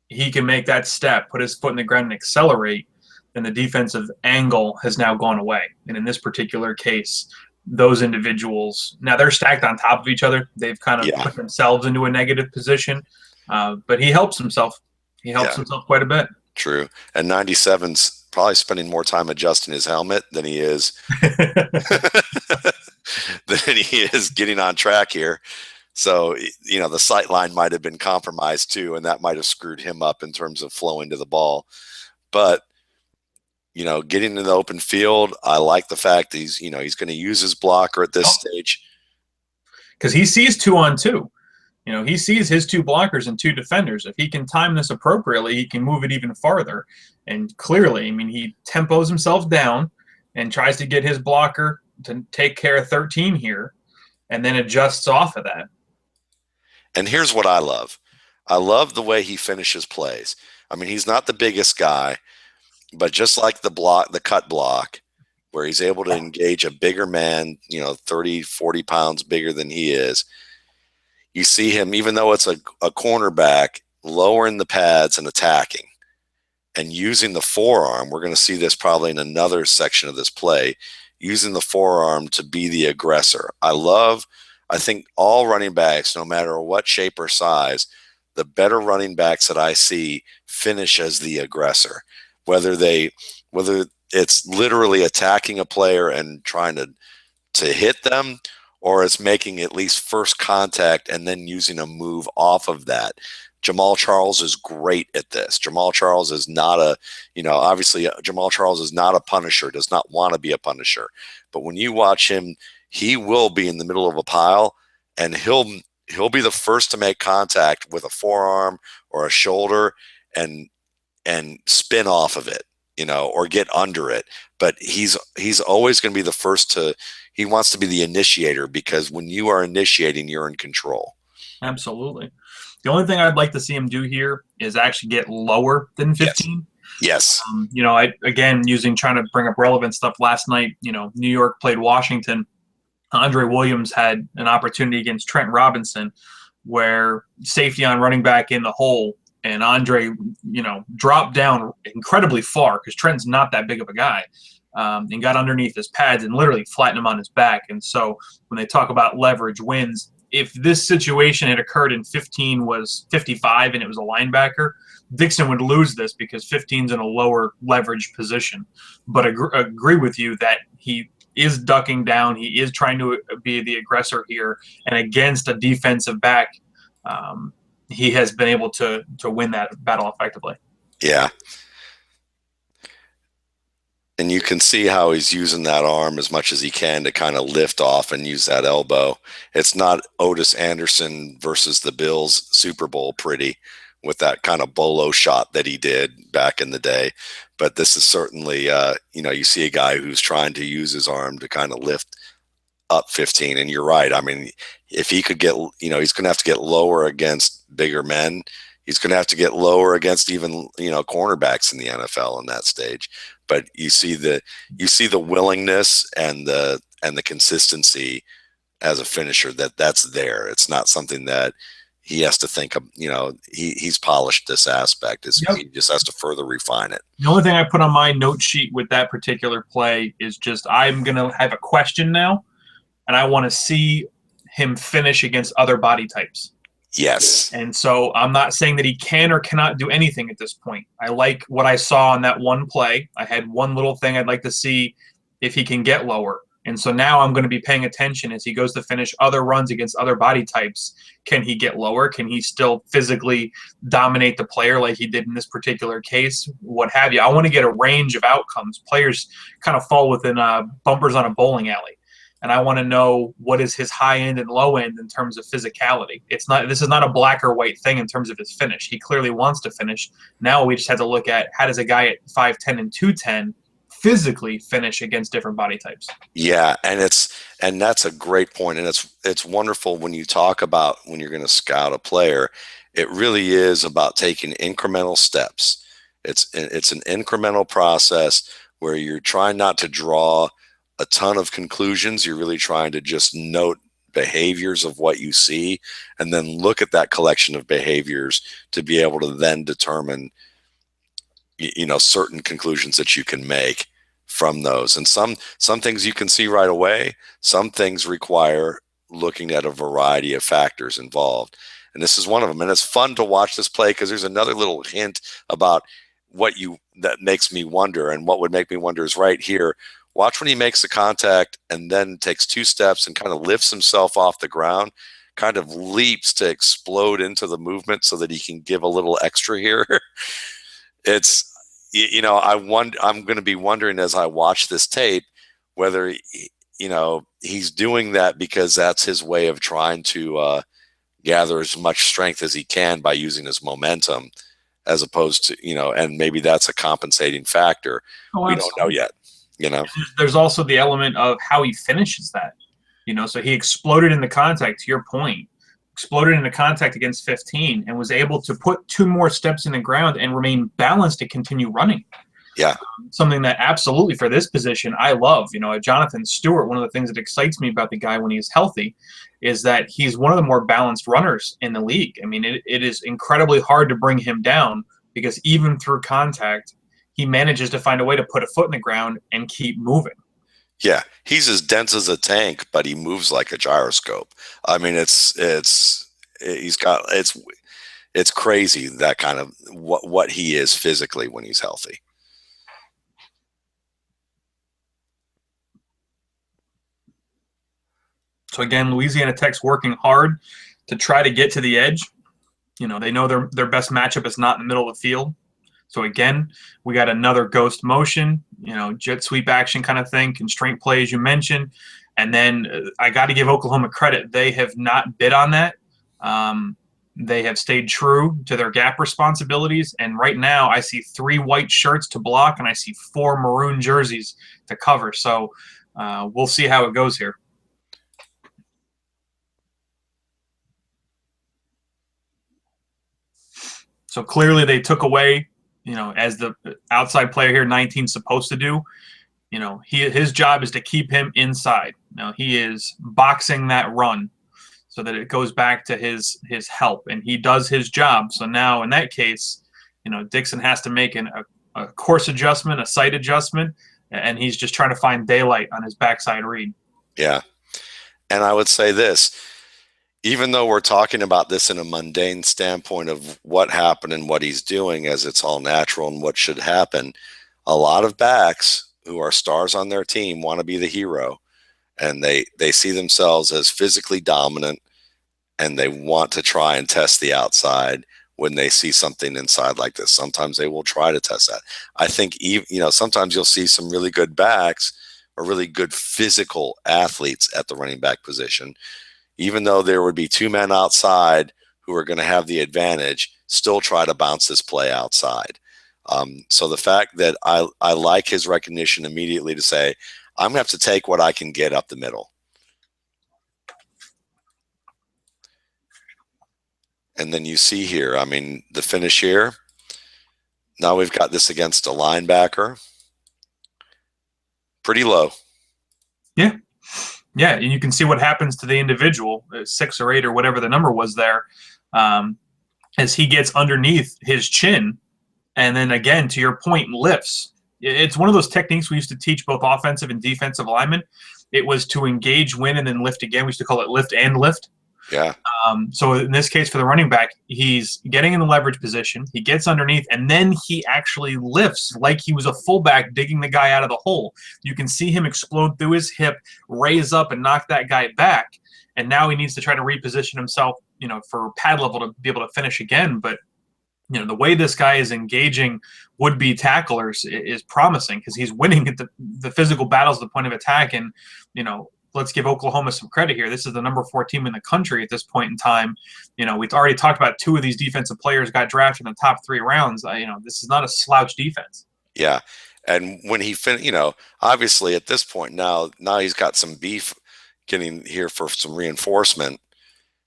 he can make that step, put his foot in the ground and accelerate, then the defensive angle has now gone away. And in this particular case, those individuals, now they're stacked on top of each other. They've kind of put themselves into a negative position, but he helps himself. He helps himself quite a bit. True. And 97's probably spending more time adjusting his helmet than he is getting on track here. So, the sight line might have been compromised too, and that might have screwed him up in terms of flowing to the ball. But, getting in the open field, I like the fact that he's going to use his blocker at this stage. Because he sees 2-on-2. He sees his 2 blockers and 2 defenders. If he can time this appropriately, he can move it even farther. And clearly, he tempos himself down and tries to get his blocker to take care of 13 here and then adjusts off of that. And here's what I love. I love the way he finishes plays. He's not the biggest guy, but just like the cut block, where he's able to engage a bigger man, 30, 40 pounds bigger than he is, you see him, even though it's a cornerback, lowering the pads and attacking and using the forearm. We're going to see this probably in another section of this play, using the forearm to be the aggressor. I think all running backs, no matter what shape or size, the better running backs that I see finish as the aggressor. whether they whether it's literally attacking a player and trying to hit them, or it's making at least first contact and then using a move off of that. Jamal Charles is great at this. Jamal Charles is not a, obviously Jamal Charles is not a punisher, does not want to be a punisher. But when you watch him, he will be in the middle of a pile and he'll be the first to make contact with a forearm or a shoulder and spin off of it, or get under it. But he's always going to be the first to, he wants to be the initiator, because when you are initiating, you're in control. Absolutely. The only thing I'd like to see him do here is actually get lower than 15. Yes. Again, trying to bring up relevant stuff last night, New York played Washington. Andre Williams had an opportunity against Trent Robinson where safety on running back in the hole, and Andre, dropped down incredibly far because Trent's not that big of a guy, and got underneath his pads and literally flattened him on his back. And so when they talk about leverage wins, if this situation had occurred in 15 was 55 and it was a linebacker, Dixon would lose this because 15's in a lower leverage position. But agree with you that he is ducking down. He is trying to be the aggressor here. And against a defensive back, he has been able to win that battle effectively. Yeah. And you can see how he's using that arm as much as he can to kind of lift off and use that elbow. It's not Otis Anderson versus the Bills Super Bowl pretty with that kind of bolo shot that he did back in the day. But this is certainly, you see a guy who's trying to use his arm to kind of lift up 15. And you're right. I mean, if he could get, he's going to have to get lower against bigger men. He's going to have to get lower against even, cornerbacks in the NFL in that stage. But you see the willingness and the consistency as a finisher that's there. It's not something that he has to think of, he's polished this aspect. He just has to further refine it. The only thing I put on my note sheet with that particular play is just, I'm going to have a question now, and I want to see him finish against other body types. Yes. And so I'm not saying that he can or cannot do anything at this point. I like what I saw on that one play. I had one little thing I'd like to see if he can get lower. And so now I'm going to be paying attention as he goes to finish other runs against other body types. Can he get lower? Can he still physically dominate the player like he did in this particular case? What have you? I want to get a range of outcomes. Players kind of fall within bumpers on a bowling alley. And I want to know what is his high end and low end in terms of physicality. This is not a black or white thing in terms of his finish. He clearly wants to finish. Now we just have to look at, how does a guy at 5'10" and 210 physically finish against different body types? Yeah, and that's a great point. And it's wonderful when you talk about when you're going to scout a player, it really is about taking incremental steps. It's an incremental process where you're trying not to draw a ton of conclusions. You're really trying to just note behaviors of what you see and then look at that collection of behaviors to be able to then determine, certain conclusions that you can make from those. And some things you can see right away. Some things require looking at a variety of factors involved. And this is one of them. And it's fun to watch this play because there's another little hint about that makes me wonder. And what would make me wonder is right here. Watch when he makes the contact and then takes 2 steps and kind of lifts himself off the ground, kind of leaps to explode into the movement so that he can give a little extra here. It's, I'm going to be wondering as I watch this tape whether, he's doing that because that's his way of trying to gather as much strength as he can by using his momentum, as opposed to, and maybe that's a compensating factor. We don't know yet. There's also the element of how he finishes that. So he exploded in the contact, to your point, exploded in the contact against 15 and was able to put 2 more steps in the ground and remain balanced to continue running. Yeah. Something that absolutely for this position I love. Jonathan Stewart, one of the things that excites me about the guy when he's healthy is that he's one of the more balanced runners in the league. I mean, it is incredibly hard to bring him down because even through contact, he manages to find a way to put a foot in the ground and keep moving. Yeah, he's as dense as a tank, but he moves like a gyroscope. I mean, it's crazy that kind of what he is physically when he's healthy. So again, Louisiana Tech's working hard to try to get to the edge. They know their best matchup is not in the middle of the field. So again, we got another ghost motion, jet sweep action kind of thing, constraint play as you mentioned. And then I got to give Oklahoma credit. They have not bid on that. They have stayed true to their gap responsibilities. And right now I see 3 white shirts to block and I see 4 maroon jerseys to cover. So we'll see how it goes here. So clearly they took away, as the outside player here, 19's supposed to do. His job is to keep him inside. Now he is boxing that run so that it goes back to his help, and he does his job. So now in that case, Dixon has to make a course adjustment, a sight adjustment, and he's just trying to find daylight on his backside read. Yeah. And I would say this, even though we're talking about this in a mundane standpoint of what happened and what he's doing as it's all natural and what should happen, a lot of backs who are stars on their team want to be the hero, and they see themselves as physically dominant, and they want to try and test the outside when they see something inside like this. Sometimes they will try to test that. I think sometimes you'll see some really good backs or really good physical athletes at the running back position, even though there would be 2 men outside who are going to have the advantage, still try to bounce this play outside. So the fact that I like his recognition immediately to say, I'm going to have to take what I can get up the middle. And then you see here, the finish here. Now we've got this against a linebacker. Pretty low. Yeah. Yeah, and you can see what happens to the individual, 6 or 8 or whatever the number was there, as he gets underneath his chin, and then again, to your point, lifts. It's one of those techniques we used to teach both offensive and defensive linemen. It was to engage, win, and then lift again. We used to call it lift and lift. Yeah. So in this case, for the running back, he's getting in the leverage position. He gets underneath, and then he actually lifts like he was a fullback digging the guy out of the hole. You can see him explode through his hip, raise up, and knock that guy back. And now he needs to try to reposition himself, for pad level to be able to finish again. But the way this guy is engaging would-be tacklers is promising, because he's winning at the physical battles at the point of attack. And let's give Oklahoma some credit here. This is the number 4 team in the country at this point in time. We've already talked about 2 of these defensive players got drafted in the top 3 rounds. This is not a slouch defense. Yeah. And when he obviously at this point now he's got some beef getting here for some reinforcement.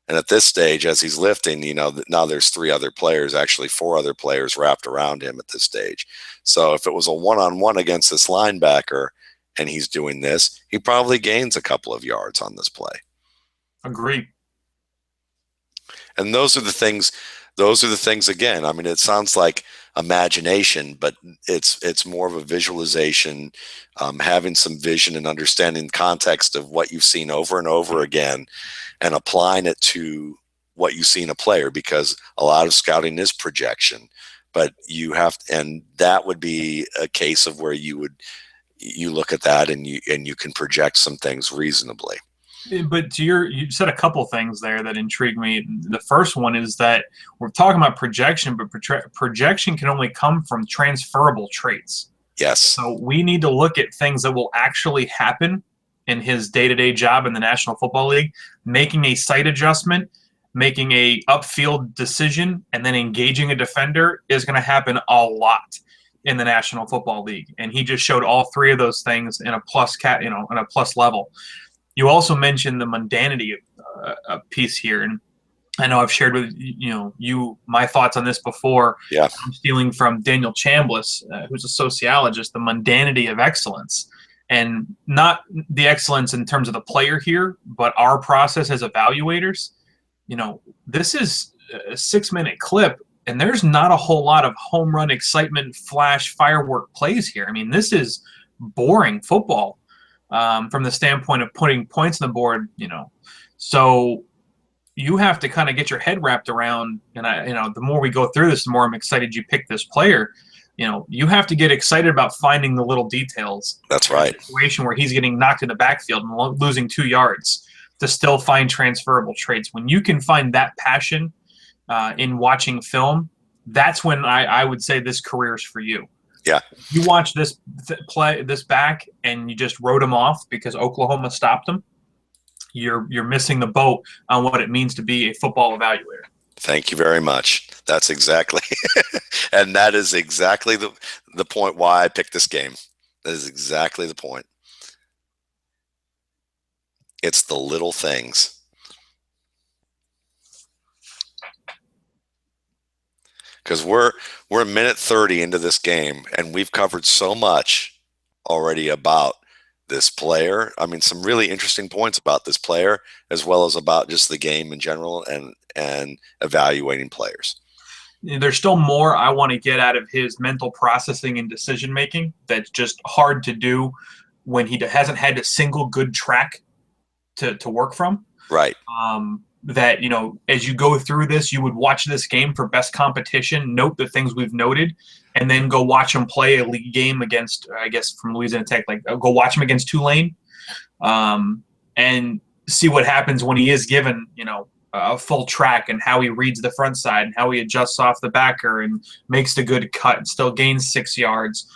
And at this stage, as he's lifting, now there's 3 other players, actually 4 other players wrapped around him at this stage. So if it was a one-on-one against this linebacker, and he's doing this, he probably gains a couple of yards on this play. Agree. And those are the things again. It sounds like imagination, but it's more of a visualization, having some vision and understanding context of what you've seen over and over again and applying it to what you see in a player, because a lot of scouting is projection, but and that would be a case of where you look at that and you can project some things reasonably. But you said a couple things there that intrigued me. The first one is that we're talking about projection, but projection can only come from transferable traits. Yes. So we need to look at things that will actually happen in his day-to-day job in the National Football League, making a sight adjustment, making a upfield decision, and then engaging a defender is going to happen a lot in the National Football League. And he just showed all 3 of those things in a plus in a plus level. You also mentioned the mundanity piece here, and I know I've shared with you my thoughts on this before. Yeah. I'm stealing from Daniel Chambliss, who's a sociologist, the mundanity of excellence, and not the excellence in terms of the player here, but our process as evaluators. This is a 6-minute clip, and there's not a whole lot of home run excitement, flash, firework plays here. This is boring football. From the standpoint of putting points on the board, so you have to kind of get your head wrapped around. And the more we go through this, the more I'm excited you picked this player. You have to get excited about finding the little details. That's right. Situation where he's getting knocked in the backfield and losing 2 yards, to still find transferable traits. When you can find that passion in watching film, that's when I would say this career is for you. Yeah. You watch this back and you just wrote him off because Oklahoma stopped him. You're missing the boat on what it means to be a football evaluator. Thank you very much. That's exactly, and that is exactly the point why I picked this game. That is exactly the point. It's the little things. Because we're a minute 30 into this game, and we've covered so much already about this player. I mean, some really interesting points about this player, as well as about just the game in general and evaluating players. There's still more I want to get out of his mental processing and decision making that's just hard to do when he hasn't had a single good track to work from. Right. That, as you go through this, you would watch this game for best competition, note the things we've noted, and then go watch him play a league game against, I guess, from Louisiana Tech. Like, go watch him against Tulane, and see what happens when he is given, a full track, and how he reads the front side and how he adjusts off the backer and makes the good cut and still gains 6 yards.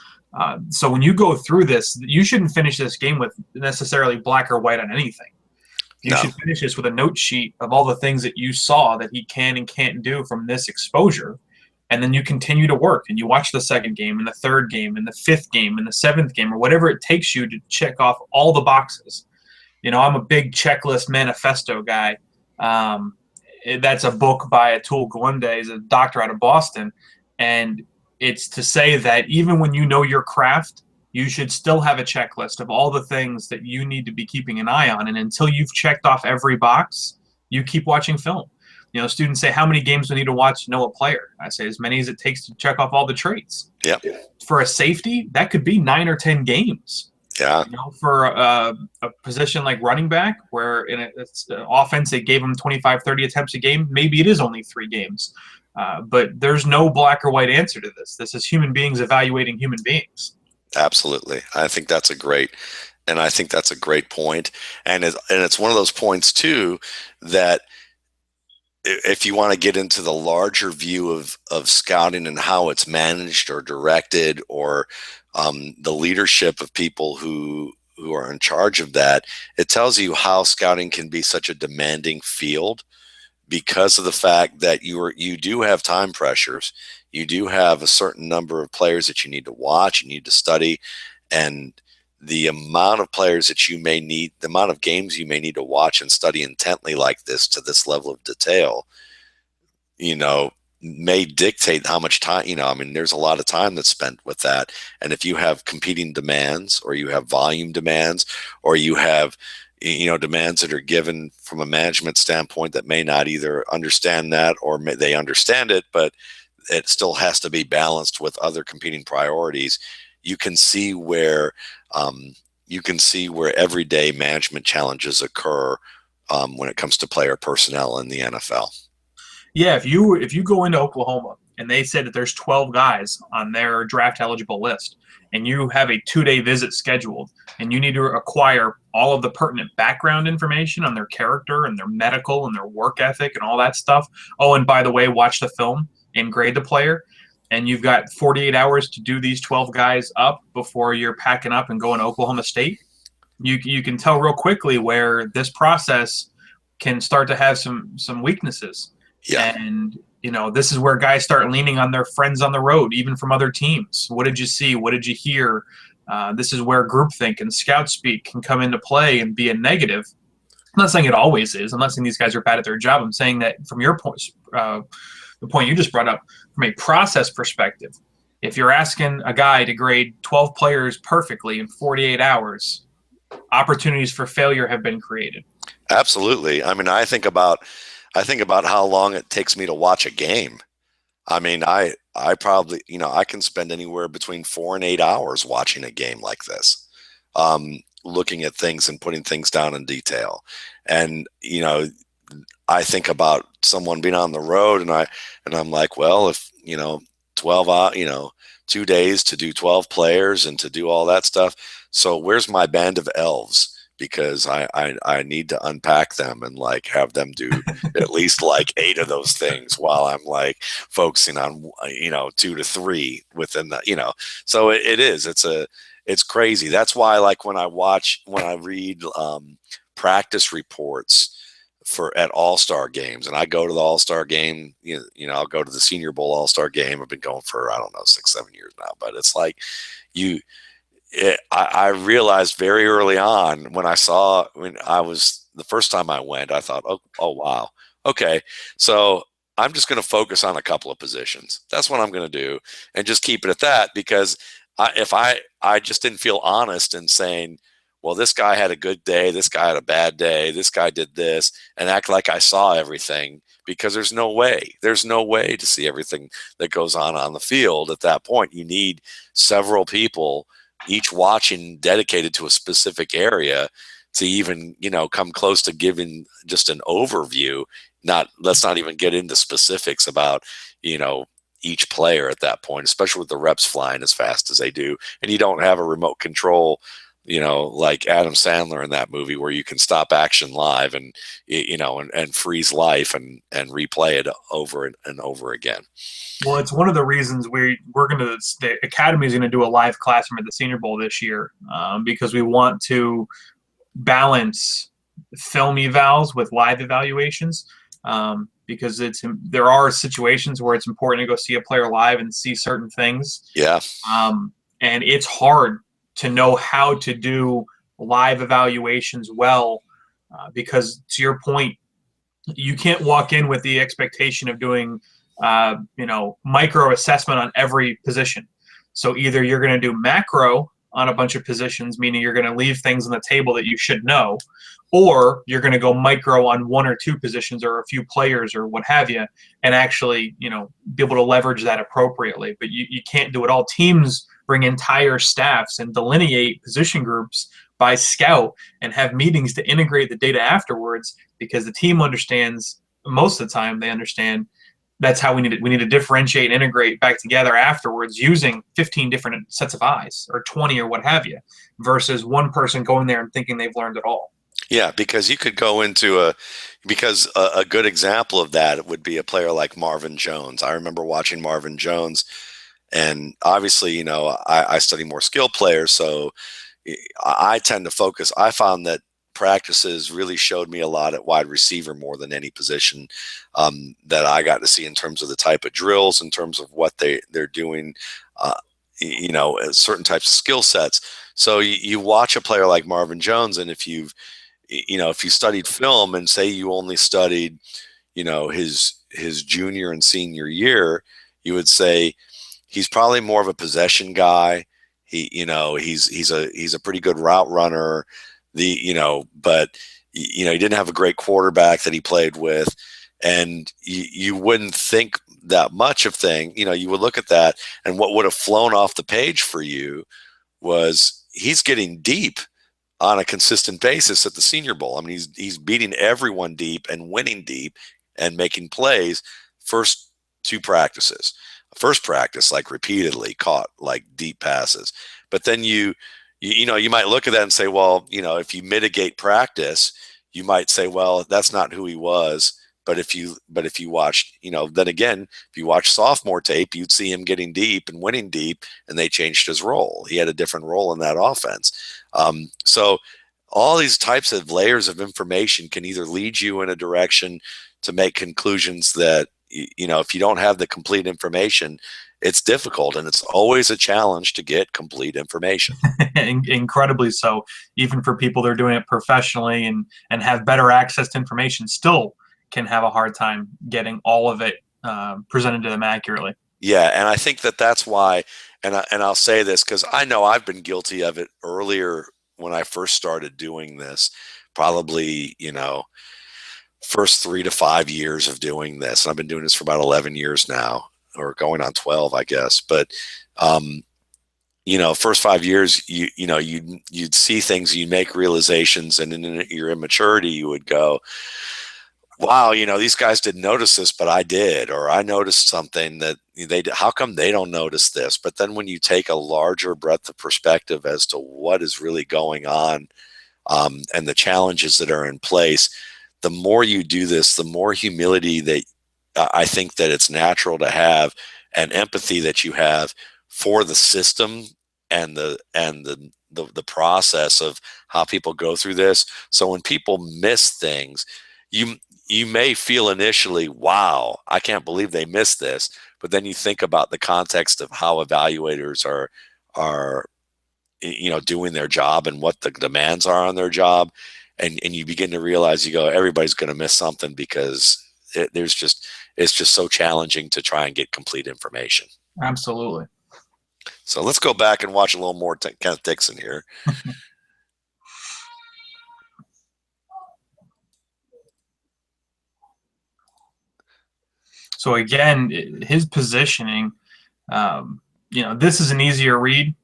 So when you go through this, you shouldn't finish this game with necessarily black or white on anything. You should finish this with a note sheet of all the things that you saw that he can and can't do from this exposure. And then you continue to work, and you watch the second game and the third game and the fifth game and the seventh game, or whatever it takes you to check off all the boxes. I'm a big checklist manifesto guy. That's a book by Atul Gawande. He's a doctor out of Boston. And it's to say that even when you know your craft, you should still have a checklist of all the things that you need to be keeping an eye on. And until you've checked off every box, you keep watching film. Students say, how many games do I need to watch to know a player? I say as many as it takes to check off all the traits. Yep. For a safety, that could be 9 or 10 games. Yeah. For a position like running back, where in it's offense, they gave him 25, 30 attempts a game, maybe it is only 3 games. But there's no black or white answer to this. This is human beings evaluating human beings. Absolutely. I think that's a great point. And it's one of those points too, that if you want to get into the larger view of scouting and how it's managed or directed, or the leadership of people who are in charge of that, it tells you how scouting can be such a demanding field, because of the fact that you do have time pressures. You do have a certain number of players that you need to watch, you need to study, and the amount of players that you may need, the amount of games you may need to watch and study intently like this, to this level of detail, may dictate how much time, there's a lot of time that's spent with that. And if you have competing demands, or you have volume demands, or you have, demands that are given from a management standpoint that may not either understand that, or they understand it, but it still has to be balanced with other competing priorities, you can see where everyday management challenges occur when it comes to player personnel in the NFL. Yeah, if you go into Oklahoma and they said that there's 12 guys on their draft eligible list, and you have a 2-day visit scheduled, and you need to acquire all of the pertinent background information on their character and their medical and their work ethic and all that stuff. Oh, and by the way, watch the film and grade the player. And you've got 48 hours to do these 12 guys up before you're packing up and going to Oklahoma State. You can tell real quickly where this process can start to have some weaknesses. Yeah. And, this is where guys start leaning on their friends on the road, even from other teams. What did you see? What did you hear? This is where groupthink and scout speak can come into play and be a negative. I'm not saying it always is. I'm not saying these guys are bad at their job. I'm saying that from your point, the point you just brought up, from a process perspective, if you're asking a guy to grade 12 players perfectly in 48 hours, opportunities for failure have been created. Absolutely. I think about how long it takes me to watch a game. I probably, I can spend anywhere between 4 and 8 hours watching a game like this, looking at things and putting things down in detail. And, I think about someone being on the road, and I'm like, well, if, 12 hours, 2 days to do 12 players and to do all that stuff. So where's my band of elves? because I need to unpack them and like have them do at least like 8 of those things while I'm like focusing on 2 to 3 within the so it is it's crazy. That's why like when I read practice reports for at all-star games, and I go to the all-star game, I'll go to the Senior Bowl all-star game. I've been going for I don't know 6-7 years now, but it's like you I realized very early on when I was the first time I went, I thought, oh wow, okay, so I'm just going to focus on a couple of positions. That's what I'm going to do, and just keep it at that. Because if I just didn't feel honest in saying, well, this guy had a good day, this guy had a bad day, this guy did this, and act like I saw everything, because there's no way to see everything that goes on the field at that point. You need several people each watching dedicated to a specific area to even come close to giving just an overview. Let's not even get into specifics about each player at that point, especially with the reps flying as fast as they do, and you don't have a remote control like Adam Sandler in that movie, where you can stop action live and and freeze life and replay it over and over again. Well, it's one of the reasons the Academy is going to do a live classroom at the Senior Bowl this year, because we want to balance film evals with live evaluations, because there are situations where it's important to go see a player live and see certain things. Yeah. And it's hard to know how to do live evaluations well, because to your point, you can't walk in with the expectation of doing micro assessment on every position. So either you're going to do macro on a bunch of positions, meaning you're going to leave things on the table that you should know, or you're going to go micro on 1 or 2 positions or a few players or what have you, and actually be able to leverage that appropriately. But you can't do it all. Teams bring entire staffs and delineate position groups by scout and have meetings to integrate the data afterwards, because the team understands, most of the time they understand, that's how we need to differentiate and integrate back together afterwards, using 15 different sets of eyes or 20 or what have you, versus one person going there and thinking they've learned it all. Yeah, because you could go into a good example of that would be a player like Marvin Jones. I remember watching Marvin Jones, and obviously, I study more skill players, so I tend to focus. I found that practices really showed me a lot at wide receiver more than any position that I got to see, in terms of the type of drills, in terms of what they're doing, certain types of skill sets. So you watch a player like Marvin Jones, and if you studied film and say you only studied, his junior and senior year, you would say he's probably more of a possession guy. He's a pretty good route runner. But he didn't have a great quarterback that he played with, and you wouldn't think that much of thing. You would look at that, and what would have flown off the page for you was he's getting deep on a consistent basis at the Senior Bowl. I mean, he's beating everyone deep and winning deep and making plays. First 2 practices. First practice, like repeatedly caught like deep passes, but then you might look at that and say, well, if you mitigate practice, you might say, well, that's not who he was. But if you watch, then again, if you watch sophomore tape, you'd see him getting deep and winning deep, and they changed his role. He had a different role in that offense. So all these types of layers of information can either lead you in a direction to make conclusions that, if you don't have the complete information, it's difficult, and it's always a challenge to get complete information. Incredibly so. Even for people that are doing it professionally and have better access to information, still can have a hard time getting all of it presented to them accurately. Yeah, and I think that's why, and I'll say this because I know I've been guilty of it earlier when I first started doing this, probably, first 3 to 5 years of doing this. And I've been doing this for about 11 years now, or going on 12, I guess. But, first 5 years, you'd see things, you'd make realizations, and in your immaturity, you would go, wow, these guys didn't notice this, but I did, or I noticed something that how come they don't notice this? But then when you take a larger breadth of perspective as to what is really going on and the challenges that are in place, the more you do this, the more humility that I think that it's natural to have, and empathy that you have for the system and the process of how people go through this. So when people miss things, you you may feel initially, wow, I can't believe they missed this. But then you think about the context of how evaluators are doing their job and what the demands are on their job, and you begin to realize, you go, everybody's going to miss something because it's just so challenging to try and get complete information. Absolutely. So let's go back and watch a little more Kenneth Dixon here. So again, his positioning, this is an easier read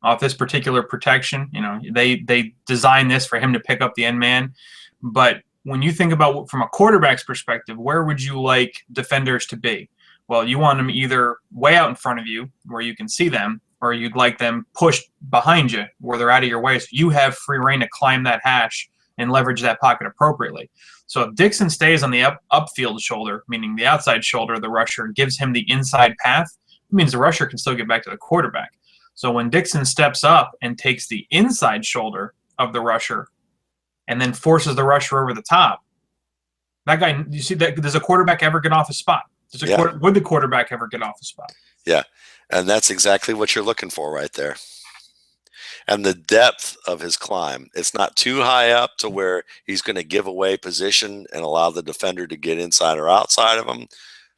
off this particular protection. They designed this for him to pick up the end man. But when you think about from a quarterback's perspective, where would you like defenders to be? Well, you want them either way out in front of you where you can see them, or you'd like them pushed behind you where they're out of your way, so you have free reign to climb that hash and leverage that pocket appropriately. So if Dixon stays on the upfield shoulder, meaning the outside shoulder of the rusher, gives him the inside path, it means the rusher can still get back to the quarterback. So when Dixon steps up and takes the inside shoulder of the rusher and then forces the rusher over the top, that guy, you see that, does a quarterback ever get off his spot? Would the quarterback ever get off his spot? Yeah, and that's exactly what you're looking for right there. And the depth of his climb, it's not too high up to where he's going to give away position and allow the defender to get inside or outside of him,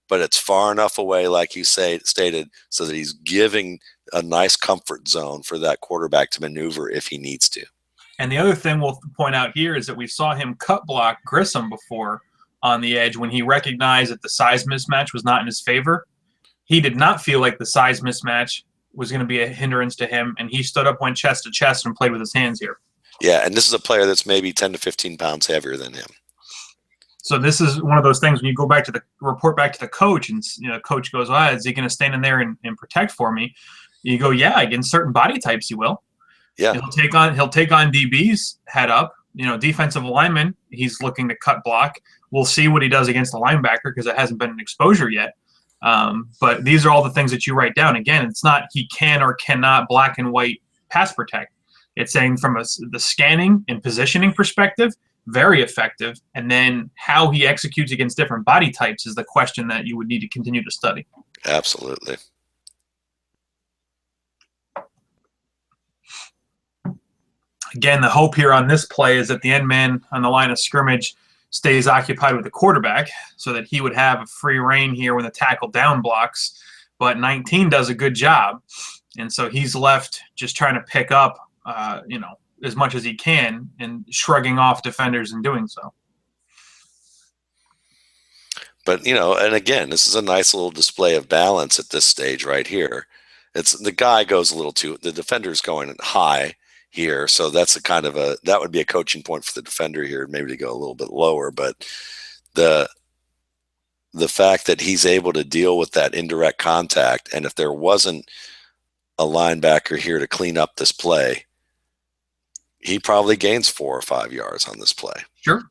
but it's far enough away, like you stated, so that he's giving a nice comfort zone for that quarterback to maneuver if he needs to. And the other thing we'll point out here is that we saw him cut block Grissom before on the edge when he recognized that the size mismatch was not in his favor. He did not feel like the size mismatch was going to be a hindrance to him, and he stood up, went chest to chest, and played with his hands here. Yeah, and this is a player that's maybe 10 to 15 pounds heavier than him. So this is one of those things when you go back to the report back to the coach, and coach goes, "Well, is he going to stand in there and protect for me?" You go, "Yeah, against certain body types, he will. Yeah, he'll take on DBs head up. Defensive lineman, he's looking to cut block. We'll see what he does against the linebacker because it hasn't been an exposure yet." But these are all the things that you write down. Again, it's not he can or cannot black and white pass protect. It's saying from the scanning and positioning perspective, very effective. And then how he executes against different body types is the question that you would need to continue to study. Absolutely. Again, the hope here on this play is that the end man on the line of scrimmage stays occupied with the quarterback so that he would have a free reign here when the tackle down blocks. But 19 does a good job. And so he's left just trying to pick up, as much as he can and shrugging off defenders in doing so. But, and again, this is a nice little display of balance at this stage right here. It's the guy goes a little too, the defender's going high here. So that's that would be a coaching point for the defender here, maybe to go a little bit lower. But the fact that he's able to deal with that indirect contact, and if there wasn't a linebacker here to clean up this play, he probably gains 4 or 5 yards on this play. Sure.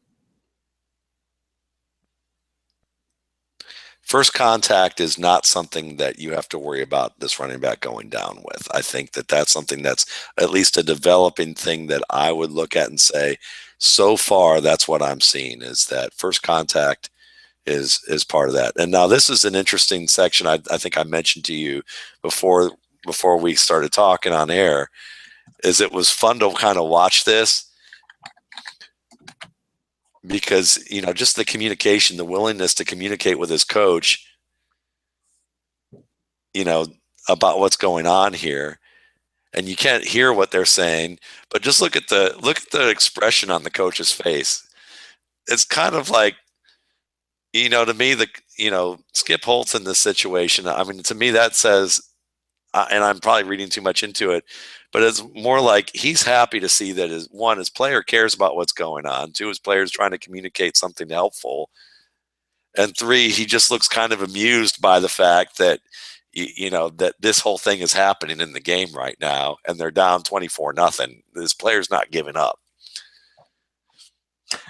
First contact is not something that you have to worry about this running back going down with. I think that that's something that's at least a developing thing that I would look at and say, so far, that's what I'm seeing, is that first contact is part of that. And now this is an interesting section. I think I mentioned to you before we started talking on air, is it was fun to kind of watch this because, just the communication, the willingness to communicate with his coach, about what's going on here. And you can't hear what they're saying, but just look at the expression on the coach's face. It's kind of like, to me, Skip Holtz in this situation, I mean, to me, that says, and I'm probably reading too much into it, but it's more like he's happy to see that his player cares about what's going on. 2, his player's trying to communicate something helpful. And 3, he just looks kind of amused by the fact that, that this whole thing is happening in the game right now, and they're down 24-0. This player's not giving up.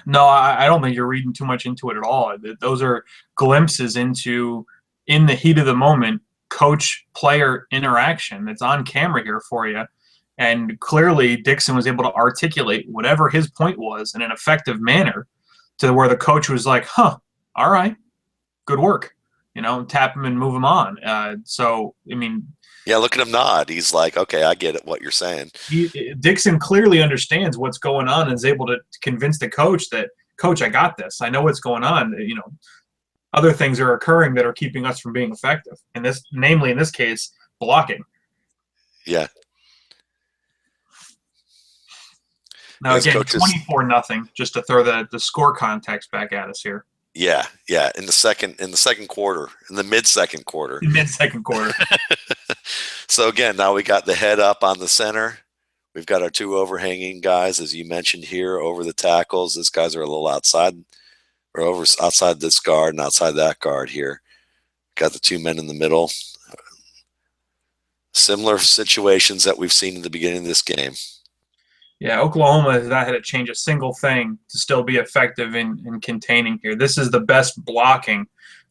No, I don't think you're reading too much into it at all. Those are glimpses into, in the heat of the moment, coach-player interaction that's on camera here for you. And clearly, Dixon was able to articulate whatever his point was in an effective manner to where the coach was like, huh, all right, good work. Tap him and move him on. So, I mean, Yeah, look at him nod. He's like, okay, I get it, what you're saying. Dixon clearly understands what's going on and is able to convince the coach that, Coach, I got this. I know what's going on. Other things are occurring that are keeping us from being effective. And this, namely in this case, blocking. Yeah. Now again, 24-0. Just to throw the score context back at us here. Yeah. In the second quarter, in the mid-second quarter. Mid-second quarter. So again, now we got the head up on the center. We've got our two overhanging guys, as you mentioned here, over the tackles. These guys are a little outside, or outside this guard and outside that guard here. Got the two men in the middle. Similar situations that we've seen in the beginning of this game. Yeah, Oklahoma has not had to change a single thing to still be effective in containing here. This is the best blocking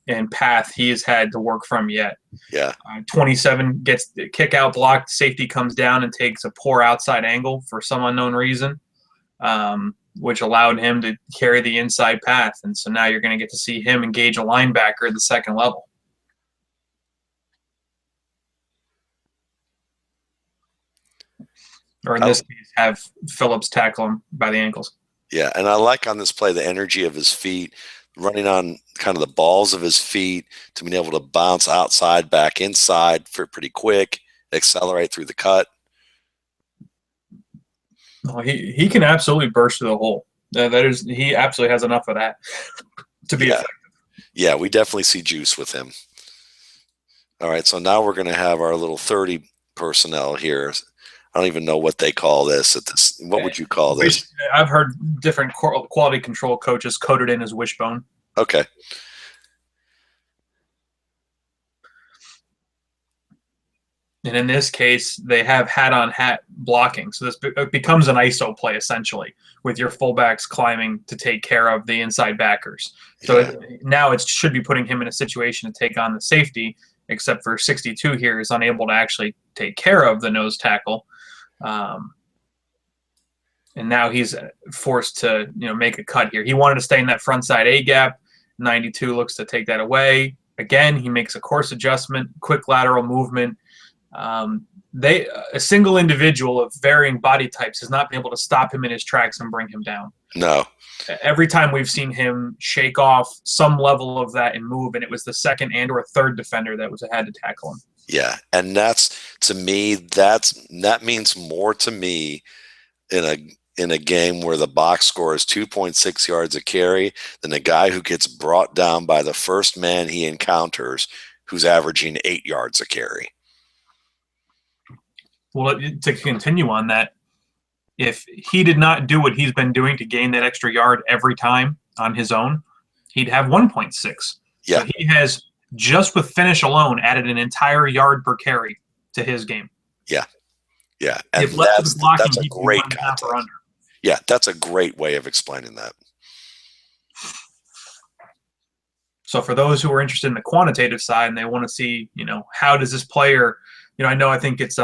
and path he has had to work from yet. Yeah. 27 gets the kick out block. Safety comes down and takes a poor outside angle for some unknown reason, which allowed him to carry the inside path. And so now you're going to get to see him engage a linebacker at the second level. Or in this case, have Phillips tackle him by the ankles. Yeah, and I like on this play the energy of his feet, running on kind of the balls of his feet to being able to bounce outside, back inside for pretty quick, accelerate through the cut. Oh, he can absolutely burst through the hole. He absolutely has enough of that to be effective. Yeah, we definitely see juice with him. All right, so now we're going to have our little 30 personnel here. I don't even know what they call this. What would you call this? I've heard different quality control coaches code it in as wishbone. Okay. And in this case, they have hat-on-hat blocking. So this becomes an ISO play, essentially, with your fullbacks climbing to take care of the inside backers. So now it should be putting him in a situation to take on the safety, except for 62 here is unable to actually take care of the nose tackle. And now he's forced to make a cut here. He wanted to stay in that front side A gap. 92 looks to take that away. Again, he makes a course adjustment, quick lateral movement. A single individual of varying body types has not been able to stop him in his tracks and bring him down. No. Every time we've seen him shake off some level of that and move, and it was the second and or third defender that had to tackle him. Yeah, and that's, to me, that means more to me in a game where the box score is 2.6 yards a carry than a guy who gets brought down by the first man he encounters who's averaging 8 yards a carry. Well, to continue on that, if he did not do what he's been doing to gain that extra yard every time on his own, he'd have 1.6. Yeah. So he has, just with finish alone, added an entire yard per carry to his game. Yeah. Yeah. And that's a great context. Yeah, that's a great way of explaining that. So for those who are interested in the quantitative side and they want to see, how does this player, I think it's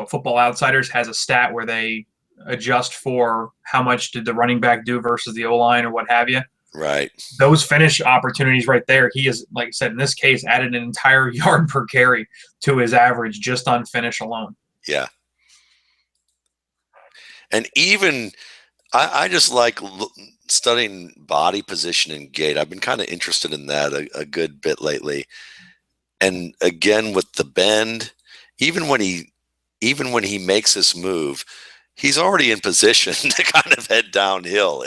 Football Outsiders has a stat where they adjust for how much did the running back do versus the O-line or what have you. Right. Those finish opportunities right there, he is, like I said, in this case, added an entire yard per carry to his average just on finish alone. Yeah. And even I just like studying body position and gait. I've been kind of interested in that a good bit lately. And again, with the bend, even when he makes this move, he's already in position to kind of head downhill.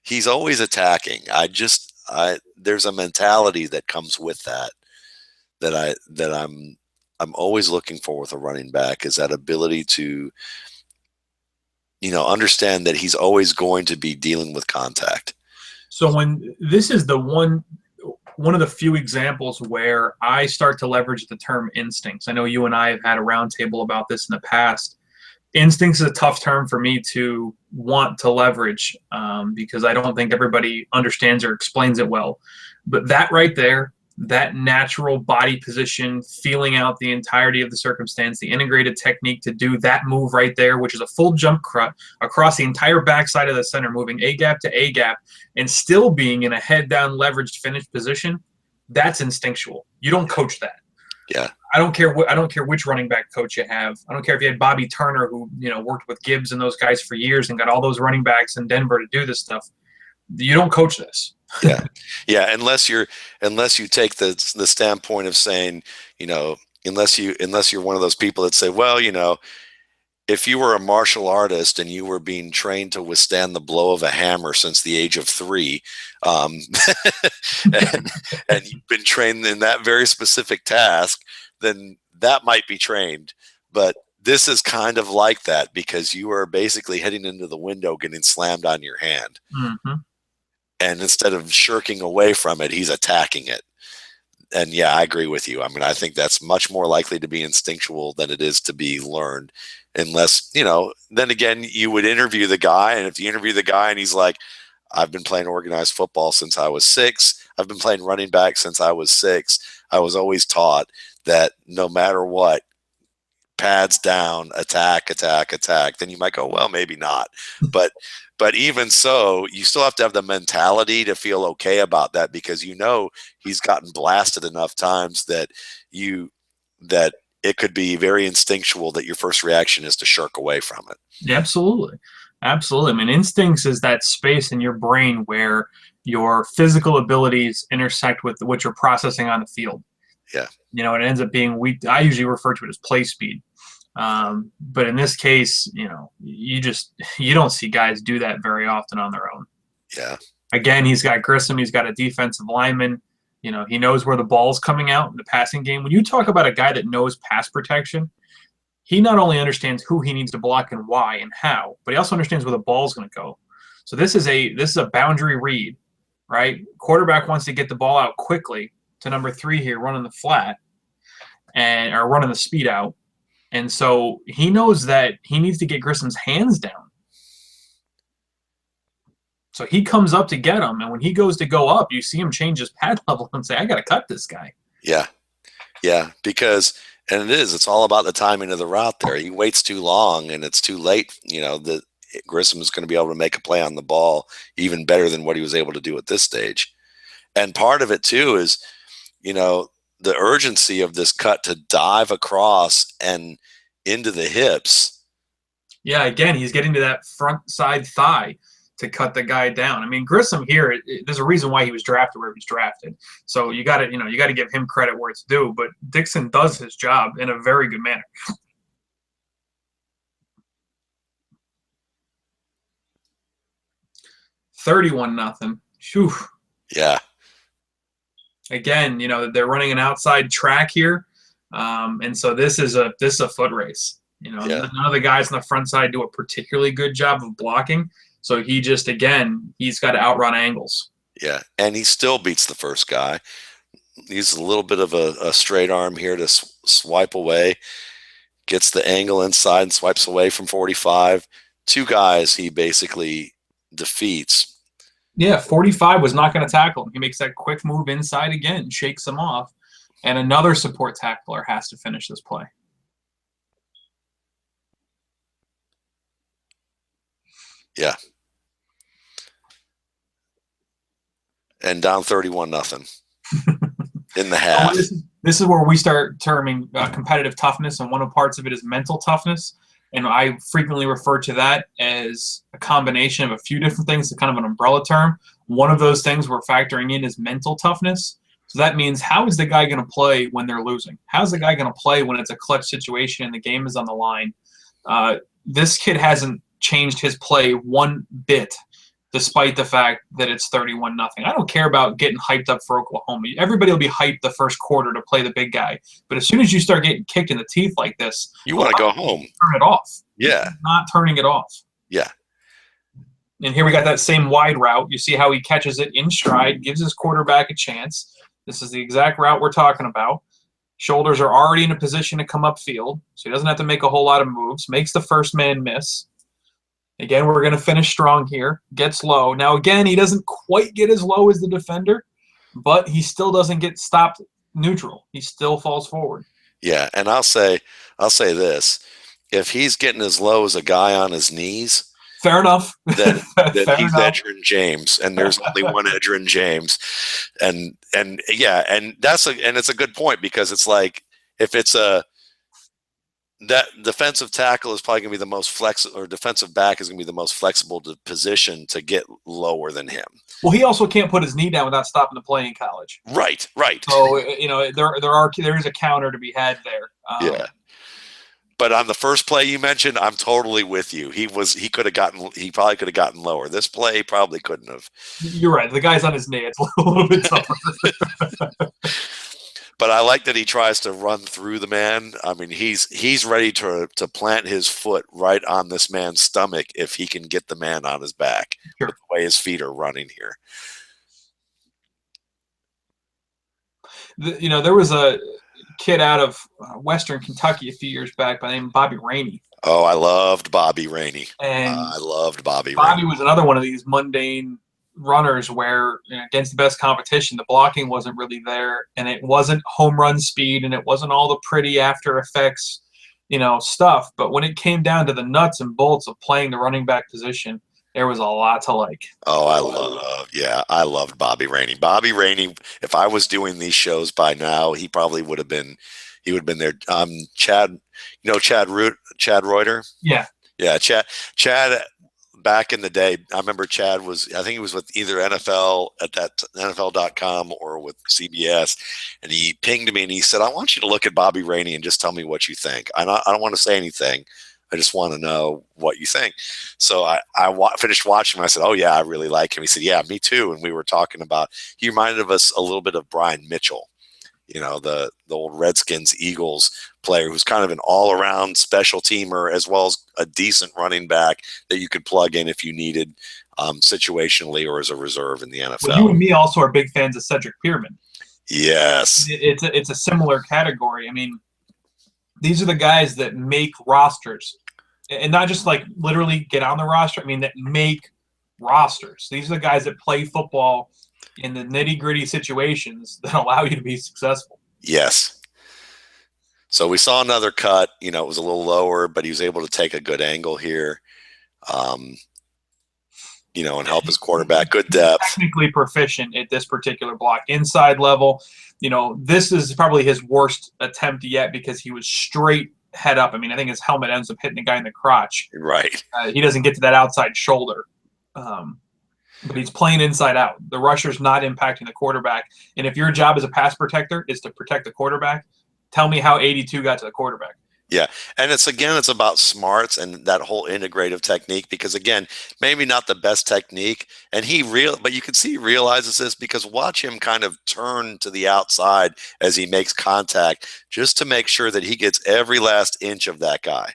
He's always attacking. There's a mentality that comes with that I'm always looking for with a running back, is that ability to understand that he's always going to be dealing with contact. So when this is the one of the few examples where I start to leverage the term instincts. I know you and I have had a roundtable about this in the past. Instincts is a tough term for me to want to leverage because I don't think everybody understands or explains it well. But that right there, that natural body position, feeling out the entirety of the circumstance, the integrated technique to do that move right there, which is a full jump across the entire backside of the center, moving A gap to A gap, and still being in a head down leveraged finished position, that's instinctual. You don't coach that. Yeah. I don't care which running back coach you have. I don't care if you had Bobby Turner, who worked with Gibbs and those guys for years and got all those running backs in Denver to do this stuff. You don't coach this. Yeah. Unless you take the standpoint of saying, unless you're one of those people that say, well, if you were a martial artist and you were being trained to withstand the blow of a hammer since the age of 3, and you've been trained in that very specific task, then that might be trained. But this is kind of like that because you are basically heading into the window, getting slammed on your hand. Mm-hmm. And instead of shirking away from it, he's attacking it. And yeah, I agree with you. I mean, I think that's much more likely to be instinctual than it is to be learned. Unless, then again, you would interview the guy. And if you interview the guy and he's like, I've been playing organized football since I was 6. I've been playing running back since I was 6. I was always taught that no matter what, pads down, attack. Then you might go, well, maybe not. But even so, you still have to have the mentality to feel okay about that because he's gotten blasted enough times that it could be very instinctual that your first reaction is to shirk away from it. Yeah, absolutely. Absolutely. I mean, instincts is that space in your brain where your physical abilities intersect with what you're processing on the field. Yeah. It ends up being I usually refer to it as play speed. But in this case, you don't see guys do that very often on their own. Yeah. Again, he's got Grissom. He's got a defensive lineman. He knows where the ball's coming out in the passing game. When you talk about a guy that knows pass protection, he not only understands who he needs to block and why and how, but he also understands where the ball's going to go. So this is a boundary read, right? Quarterback wants to get the ball out quickly to number 3 here, running the flat or running the speed out. And so he knows that he needs to get Grissom's hands down. So he comes up to get him, and when he goes to go up, you see him change his pad level and say, I got to cut this guy. Yeah. Yeah, because it's all about the timing of the route there. He waits too long, and it's too late. Grissom is going to be able to make a play on the ball even better than what he was able to do at this stage. And part of it, too, is, the urgency of this cut to dive across and into the hips. Yeah, again, he's getting to that front side thigh to cut the guy down. I mean, Grissom here, there's a reason why he was drafted where he was drafted. So you got to give him credit where it's due. But Dixon does his job in a very good manner. 31-0. Phew. Yeah. Again, they're running an outside track here, and so this is a foot race. None of the guys on the front side do a particularly good job of blocking. So he's got to outrun angles. Yeah, and he still beats the first guy. He's a little bit of a straight arm here to swipe away, gets the angle inside and swipes away from 45. 2 guys he basically defeats. Yeah, 45 was not going to tackle him. He makes that quick move inside again, shakes him off, and another support tackler has to finish this play. Yeah. And down 31-0 in the half. This is where we start terming competitive toughness, and one of parts of it is mental toughness. And I frequently refer to that as a combination of a few different things, kind of an umbrella term. One of those things we're factoring in is mental toughness. So that means, how is the guy going to play when they're losing? How's the guy going to play when it's a clutch situation and the game is on the line? This kid hasn't changed his play one bit, despite the fact that it's 31-0. I don't care about getting hyped up for Oklahoma. Everybody will be hyped the first quarter to play the big guy. But as soon as you start getting kicked in the teeth like this, you want to go home. Turn it off. Yeah. Not turning it off. Yeah. And here we got that same wide route. You see how he catches it in stride, gives his quarterback a chance. This is the exact route we're talking about. Shoulders are already in a position to come upfield, so he doesn't have to make a whole lot of moves. Makes the first man miss. Again, we're going to finish strong here. Gets low. Now, again, he doesn't quite get as low as the defender, but he still doesn't get stopped neutral. He still falls forward. Yeah, and I'll say this: if he's getting as low as a guy on his knees, fair enough. then Fair he's enough. Edgerrin James, and there's only one Edgerrin James, and yeah, and it's a good point, because it's like, if it's that defensive tackle is probably going to be the most flexible, or defensive back is going to be the most flexible position to get lower than him. Well, he also can't put his knee down without stopping the play in college. Right. So, you know, there is a counter to be had there. Yeah. But on the first play you mentioned, I'm totally with you. He probably could have gotten lower. This play he probably couldn't have. You're right. The guy's on his knee. It's a little bit tougher. But I like that he tries to run through the man. I mean, he's ready to plant his foot right on this man's stomach if he can get the man on his back. Sure. With the way his feet are running here. You know, there was a kid out of Western Kentucky a few years back by the name of Bobby Rainey. Oh, I loved Bobby Rainey. And I loved Bobby Bobby Rainey. was another one of these mundane runners where, you know, against the best competition, the blocking wasn't really there, and it wasn't home run speed, and it wasn't all the pretty after effects, you know, stuff. But when it came down to the nuts and bolts of playing the running back position, there was a lot to like. Oh, I loved Bobby Rainey. Bobby Rainey, if I was doing these shows by now, he probably would have been there. Chad, you know, Chad Reuter? Yeah. Yeah, Chad back in the day, I remember Chad I think he was with either NFL at that NFL.com or with CBS, and he pinged me and he said, I want you to look at Bobby Rainey and just tell me what you think. I don't want to say anything. I just want to know what you think. So I finished watching him. I said, oh, yeah, I really like him. He said, yeah, me too. And we were talking about, he reminded us a little bit of Brian Mitchell, you know, the old Redskins Eagles player who's kind of an all-around special teamer as well as a decent running back that you could plug in if you needed situationally or as a reserve in the NFL. Well, you and me also are big fans of Cedric Pierman. Yes. It's a similar category. I mean, these are the guys that make rosters, and not just like literally get on the roster. I mean, that make rosters. These are the guys that play football in the nitty-gritty situations that allow you to be successful. Yes. So we saw another cut. You know, it was a little lower, but he was able to take a good angle here, you know, and help his quarterback. Good depth. Technically proficient at this particular block. Inside level, you know, this is probably his worst attempt yet because he was straight head up. I mean, I think his helmet ends up hitting the guy in the crotch. Right. He doesn't get to that outside shoulder. But he's playing inside out. The rusher's not impacting the quarterback. And if your job as a pass protector is to protect the quarterback, tell me how 82 got to the quarterback. Yeah. And it's about smarts and that whole integrative technique, because again, maybe not the best technique. And but you can see he realizes this, because watch him kind of turn to the outside as he makes contact just to make sure that he gets every last inch of that guy.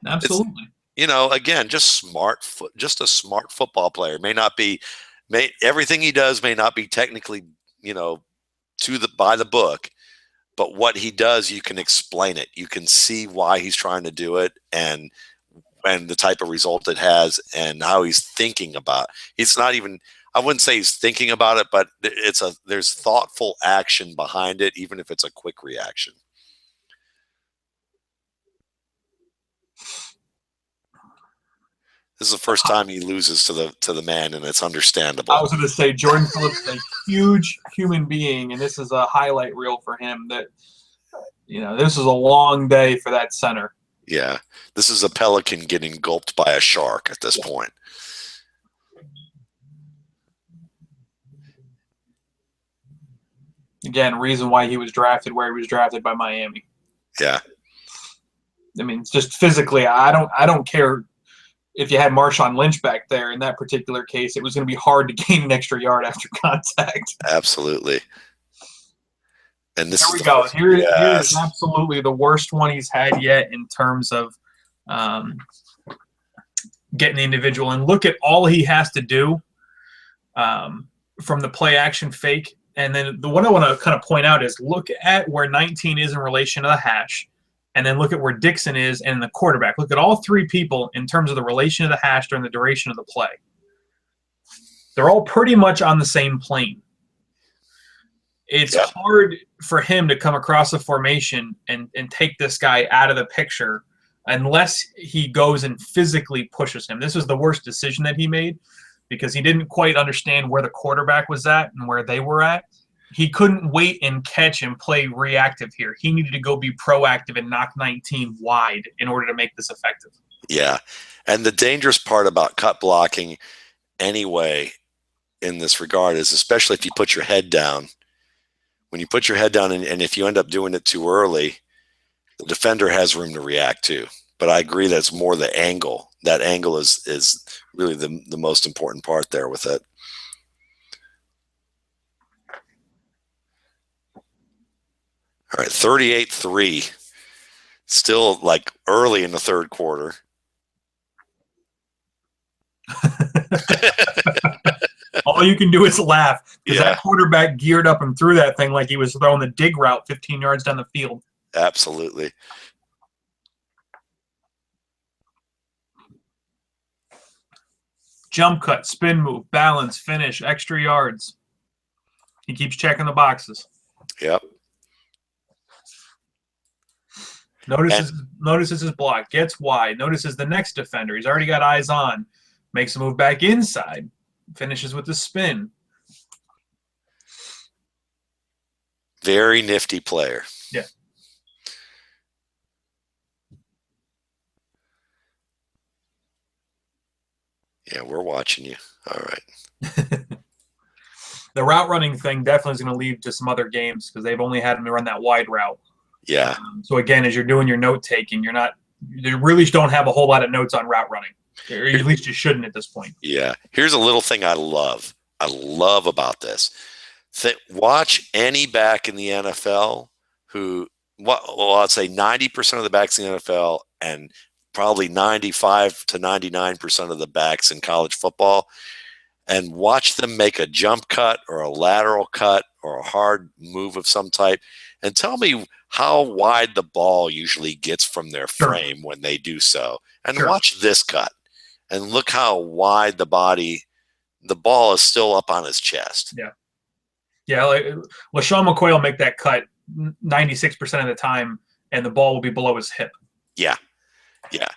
Absolutely. You know, again, just a smart football player. Everything he does may not be technically, you know, by the book, but what he does, you can explain it. You can see why he's trying to do it and the type of result it has and how he's thinking about it. It's not even, I wouldn't say he's thinking about it, but there's thoughtful action behind it, even if it's a quick reaction. This is the first time he loses to the man, and it's understandable. I was going to say Jordan Phillips is a huge human being, and this is a highlight reel for him. That, you know, this is a long day for that center. Yeah, this is a pelican getting gulped by a shark at this point. Again, reason why he was drafted where he was drafted by Miami. Yeah. I mean, just physically, I don't care. If you had Marshawn Lynch back there in that particular case, it was going to be hard to gain an extra yard after contact. Absolutely. And this Here we go. Here is absolutely the worst one he's had yet in terms of getting the individual. And look at all he has to do from the play action fake And then what I want to kind of point out is look at where 19 is in relation to the hash, and then look at where Dixon is and the quarterback. Look at all three people in terms of the relation of the hash during the duration of the play. They're all pretty much on the same plane. It's hard for him to come across a formation and take this guy out of the picture unless he goes and physically pushes him. This was the worst decision that he made because he didn't quite understand where the quarterback was at and where they were at. He couldn't wait and catch and play reactive here. He needed to go be proactive and knock 19 wide in order to make this effective. Yeah. And the dangerous part about cut blocking anyway in this regard is, especially if you put your head down, when you put your head down and if you end up doing it too early, the defender has room to react too. But I agree that it's more the angle. That angle is really the most important part there with it. All right, 38-3. Still like early in the third quarter. All you can do is laugh because that quarterback geared up and threw that thing like he was throwing the dig route 15 yards down the field. Absolutely. Jump cut, spin move, balance, finish, extra yards. He keeps checking the boxes. Yep. Notices his block, gets wide, notices the next defender. He's already got eyes on. Makes a move back inside. Finishes with the spin. Very nifty player. Yeah. Yeah, we're watching you. All right. The route running thing definitely is going to lead to some other games because they've only had him to run that wide route. Yeah. So again, as you're doing your note taking, you really don't have a whole lot of notes on route running. Or at least you shouldn't at this point. Yeah. Here's a little thing I love. I love about this. Watch any back in the NFL who, well, I'd say 90% of the backs in the NFL and probably 95 to 99% of the backs in college football, and watch them make a jump cut or a lateral cut or a hard move of some type, and tell me how wide the ball usually gets from their frame when they do so. And watch this cut and look how wide the ball is still up on his chest. Yeah. Yeah, like LaShawn McCoy will make that cut 96% of the time, and the ball will be below his hip. Yeah. Yeah.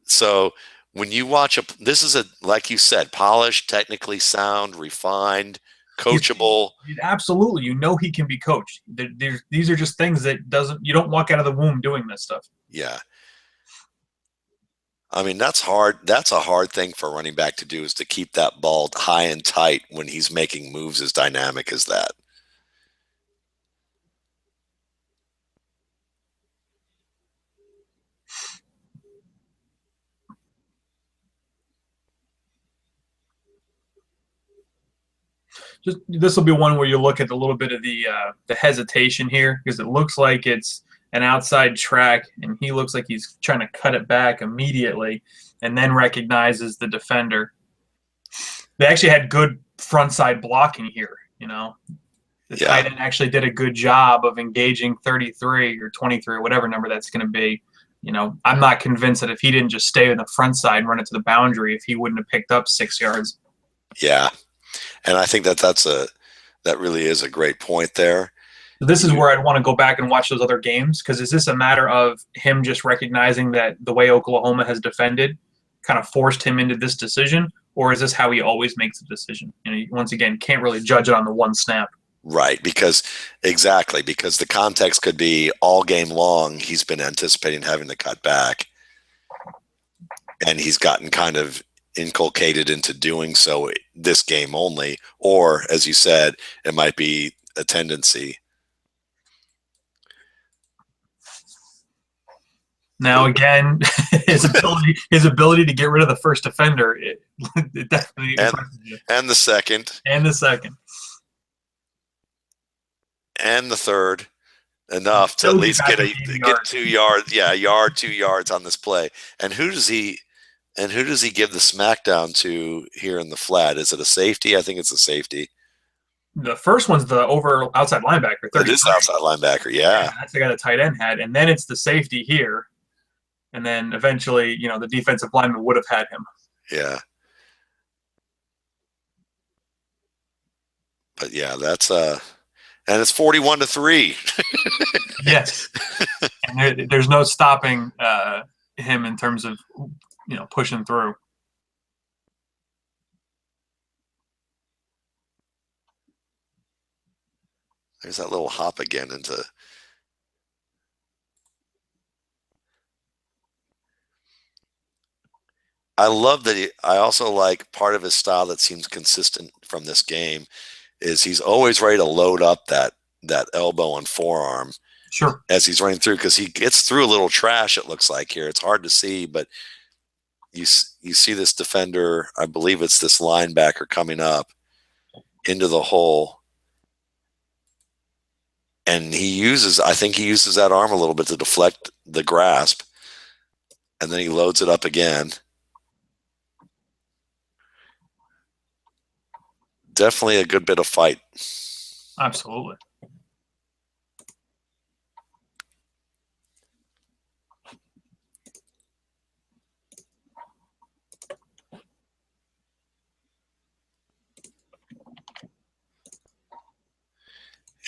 So when you watch this is like you said, polished, technically sound, refined, coachable. Absolutely. He can be coached. These are just things that you don't walk out of the womb doing this stuff. Yeah. I mean, that's hard. That's a hard thing for a running back to do, is to keep that ball high and tight when he's making moves as dynamic as that. This will be one where you look at a little bit of the hesitation here, because it looks like it's an outside track, and he looks like he's trying to cut it back immediately, and then recognizes the defender. They actually had good front side blocking here. The tight end actually did a good job of engaging 33 or 23 or whatever number that's going to be. I'm not convinced that if he didn't just stay on the front side and run it to the boundary, if he wouldn't have picked up 6 yards. Yeah. And I think that really is a great point there. This is where I'd want to go back and watch those other games, because is this a matter of him just recognizing that the way Oklahoma has defended kind of forced him into this decision, or is this how he always makes the decision? Once again, can't really judge it on the one snap. Right, because the context could be all game long he's been anticipating having to cut back, and he's gotten kind of inculcated into doing so this game only, or as you said, it might be a tendency. Now again, his ability to get rid of the first defender, it definitely and the second and the second and the third, enough to at least get 2 yards. Yeah, a yard, 2 yards on this play. And who does he give the smack down to here in the flat? Is it a safety? I think it's a safety. The first one's the outside linebacker, It 33. is outside linebacker. Yeah, Yeah. that's the guy the tight end had, and then it's the safety here, and then eventually, the defensive lineman would have had him. Yeah. But yeah, that's and it's 41-3. Yes, and there's no stopping him in terms of pushing through. There's that little hop again into. I love that I also like part of his style that seems consistent from this game is he's always ready to load up that elbow and forearm Sure. as he's running through, because he gets through a little trash, it looks like here. It's hard to see, but you see this defender, I believe it's this linebacker coming up into the hole, and I think he uses that arm a little bit to deflect the grasp, and then he loads it up again. Definitely a good bit of fight. Absolutely.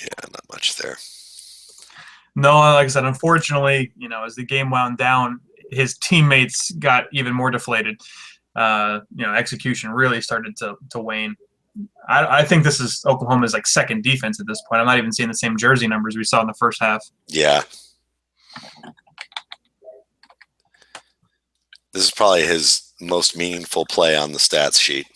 Yeah, not much there. No, like I said, unfortunately, as the game wound down, his teammates got even more deflated. Execution really started to wane. I think this is Oklahoma's like second defense at this point. I'm not even seeing the same jersey numbers we saw in the first half. Yeah. This is probably his most meaningful play on the stats sheet.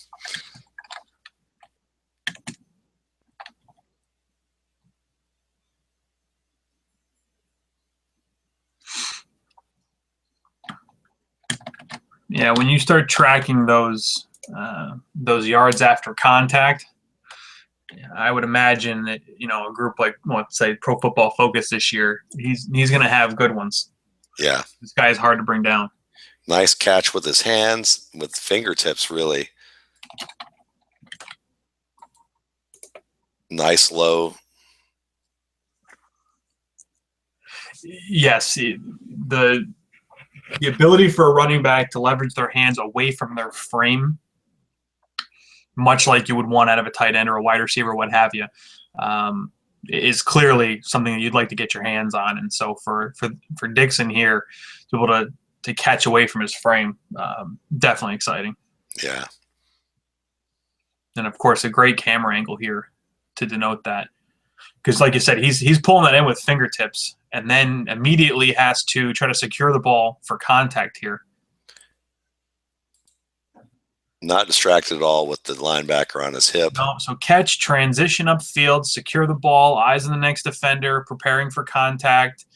Yeah, when you start tracking those yards after contact, I would imagine that a group like, let's say, Pro Football Focus this year, he's going to have good ones. Yeah, this guy is hard to bring down. Nice catch with his hands, with fingertips, really. Nice low. Yes, the ability for a running back to leverage their hands away from their frame, much like you would want out of a tight end or a wide receiver, what have you, is clearly something that you'd like to get your hands on. And so for Dixon here to be able to catch away from his frame, definitely exciting. Yeah. And of course, a great camera angle here to denote that, because like you said, he's pulling that in with fingertips, and then immediately has to try to secure the ball for contact here. Not distracted at all with the linebacker on his hip. No, so catch, transition upfield, secure the ball, eyes on the next defender, preparing for contact,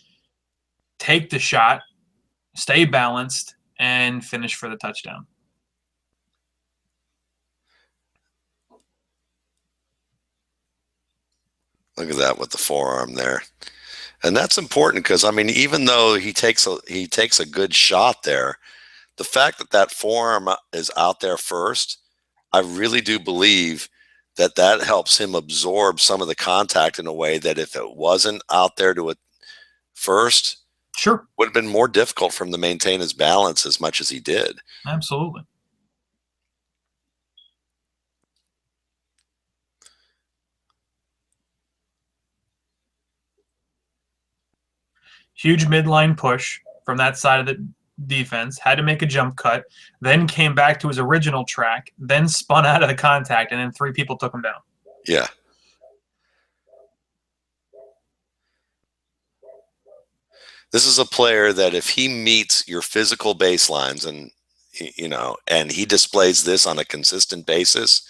take the shot, stay balanced, and finish for the touchdown. Look at that with the forearm there. And that's important because, I mean, even though he takes a good shot there, the fact that that forearm is out there first, I really do believe that helps him absorb some of the contact in a way that if it wasn't out there to it first, sure, would have been more difficult for him to maintain his balance as much as he did. Absolutely. Huge midline push from that side of the defense, had to make a jump cut, then came back to his original track, then spun out of the contact, and then three people took him down. Yeah. This is a player that if he meets your physical baselines and he displays this on a consistent basis,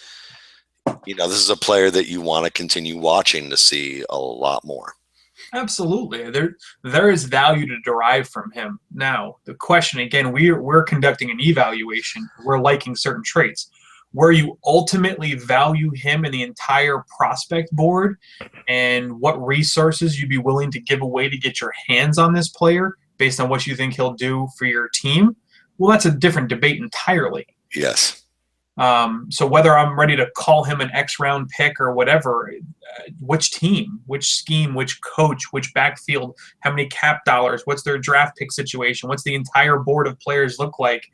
this is a player that you want to continue watching to see a lot more. Absolutely. There is value to derive from him. Now, the question, again, we're conducting an evaluation. We're liking certain traits. Where you ultimately value him in the entire prospect board and what resources you'd be willing to give away to get your hands on this player based on what you think he'll do for your team, well, that's a different debate entirely. Yes. So whether I'm ready to call him an X round pick or whatever, which team, which scheme, which coach, which backfield, how many cap dollars, what's their draft pick situation, what's the entire board of players look like?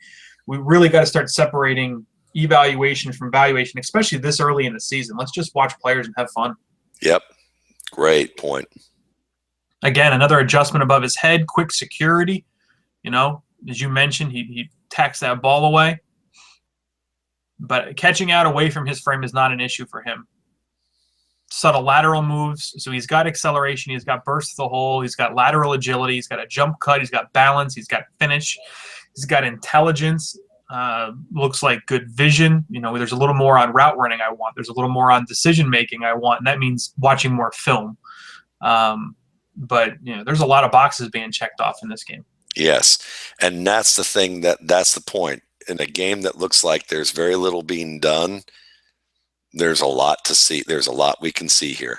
We really got to start separating evaluation from valuation, especially this early in the season. Let's just watch players and have fun. Yep. Great point. Again, another adjustment above his head, quick security. You know, as you mentioned, he tacks that ball away. But catching out away from his frame is not an issue for him. Subtle lateral moves. So he's got acceleration. He's got burst to the hole. He's got lateral agility. He's got a jump cut. He's got balance. He's got finish. He's got intelligence. Looks like good vision. You know, there's a little more on route running I want. There's a little more on decision making I want. And that means watching more film. But, you know, there's a lot of boxes being checked off in this game. Yes. And that's the thing, that's the point. In a game that looks like there's very little being done, there's a lot to see. There's a lot we can see here.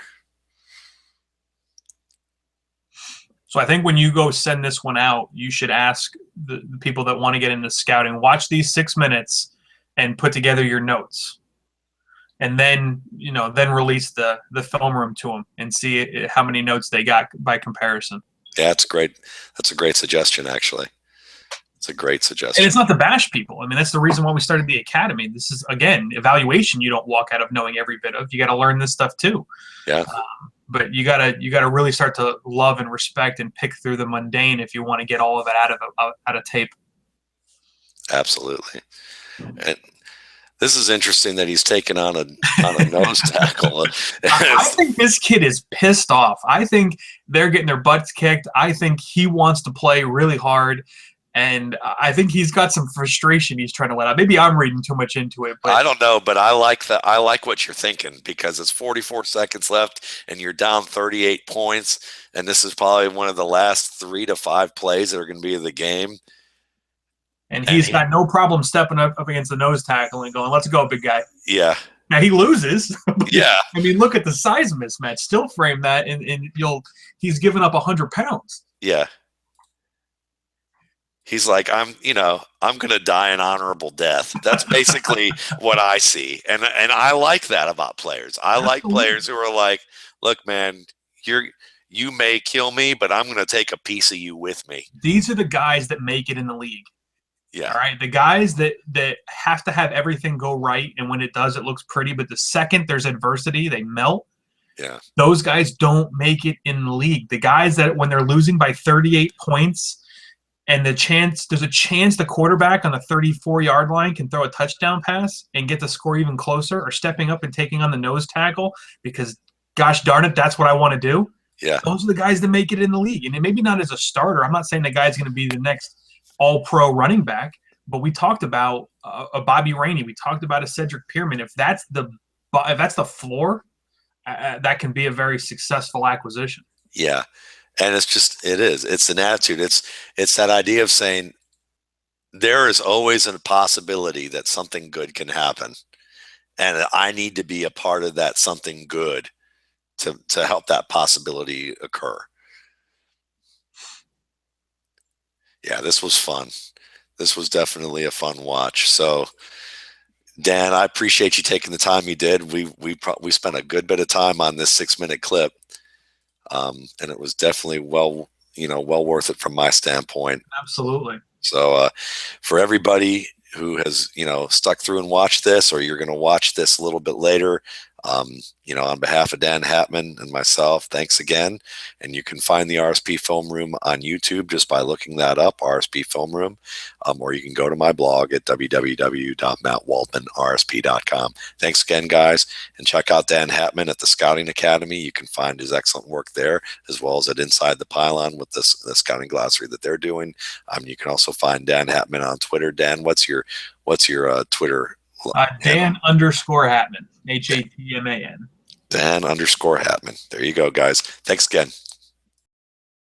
So I think when you go send this one out, you should ask the people that want to get into scouting, watch these 6 minutes and put together your notes. And then, you know, then release the film room to them and see how many notes they got by comparison. Yeah, that's great. That's a great suggestion, actually. It's a great suggestion. And it's not to bash people. I mean, that's the reason why we started the academy. This is, again, evaluation you don't walk out of knowing every bit of. You got to learn this stuff too. Yeah. But you gotta really start to love and respect and pick through the mundane if you want to get all of it out of tape. Absolutely. And this is interesting that he's taken on a nose tackle. I think this kid is pissed off. I think they're getting their butts kicked. I think he wants to play really hard. And I think he's got some frustration he's trying to let out. Maybe I'm reading too much into it. But I don't know, but I like that. I like what you're thinking because it's 44 seconds left and you're down 38 points. And this is probably one of the last 3 to 5 plays that are going to be in the game. And he's got no problem stepping up against the nose tackle and going, let's go, big guy. Yeah. Now he loses. Yeah. I mean, look at the size mismatch. Still frame that, and he's given up 100 pounds. Yeah. He's like, I'm going to die an honorable death. That's basically what I see. And I like that about players. I like players who are like, look, man, you may kill me, but I'm going to take a piece of you with me. These are the guys that make it in the league. Yeah. All right. The guys that have to have everything go right. And when it does, it looks pretty. But the second there's adversity, they melt. Yeah. Those guys don't make it in the league. The guys that when they're losing by 38 points, and there's a chance the quarterback on the 34-yard line can throw a touchdown pass and get the score even closer, or stepping up and taking on the nose tackle because, gosh darn it, that's what I want to do. Yeah. Those are the guys that make it in the league. And maybe not as a starter. I'm not saying the guy's going to be the next all-pro running back, but we talked about a Bobby Rainey. We talked about a Cedric Pierman. If that's the floor, that can be a very successful acquisition. Yeah. And it's an attitude. It's that idea of saying there is always a possibility that something good can happen. And I need to be a part of that something good to help that possibility occur. Yeah, this was fun. This was definitely a fun watch. So, Dan, I appreciate you taking the time you did. We spent a good bit of time on this 6-minute clip. And it was definitely well worth it from my standpoint. Absolutely. So for everybody who has, stuck through and watched this, or you're going to watch this a little bit later, on behalf of Dan Hatman and myself, thanks again. And you can find the RSP Film Room on YouTube just by looking that up, RSP Film Room, or you can go to my blog at www.mattwaldmanrsp.com. Thanks again, guys, and check out Dan Hatman at the Scouting Academy. You can find his excellent work there, as well as at Inside the Pylon with the scouting glossary that they're doing. You can also find Dan Hatman on Twitter. Dan, what's your Twitter? Dan_Hatman, Hatman. Dan_Hatman. There you go, guys. Thanks again.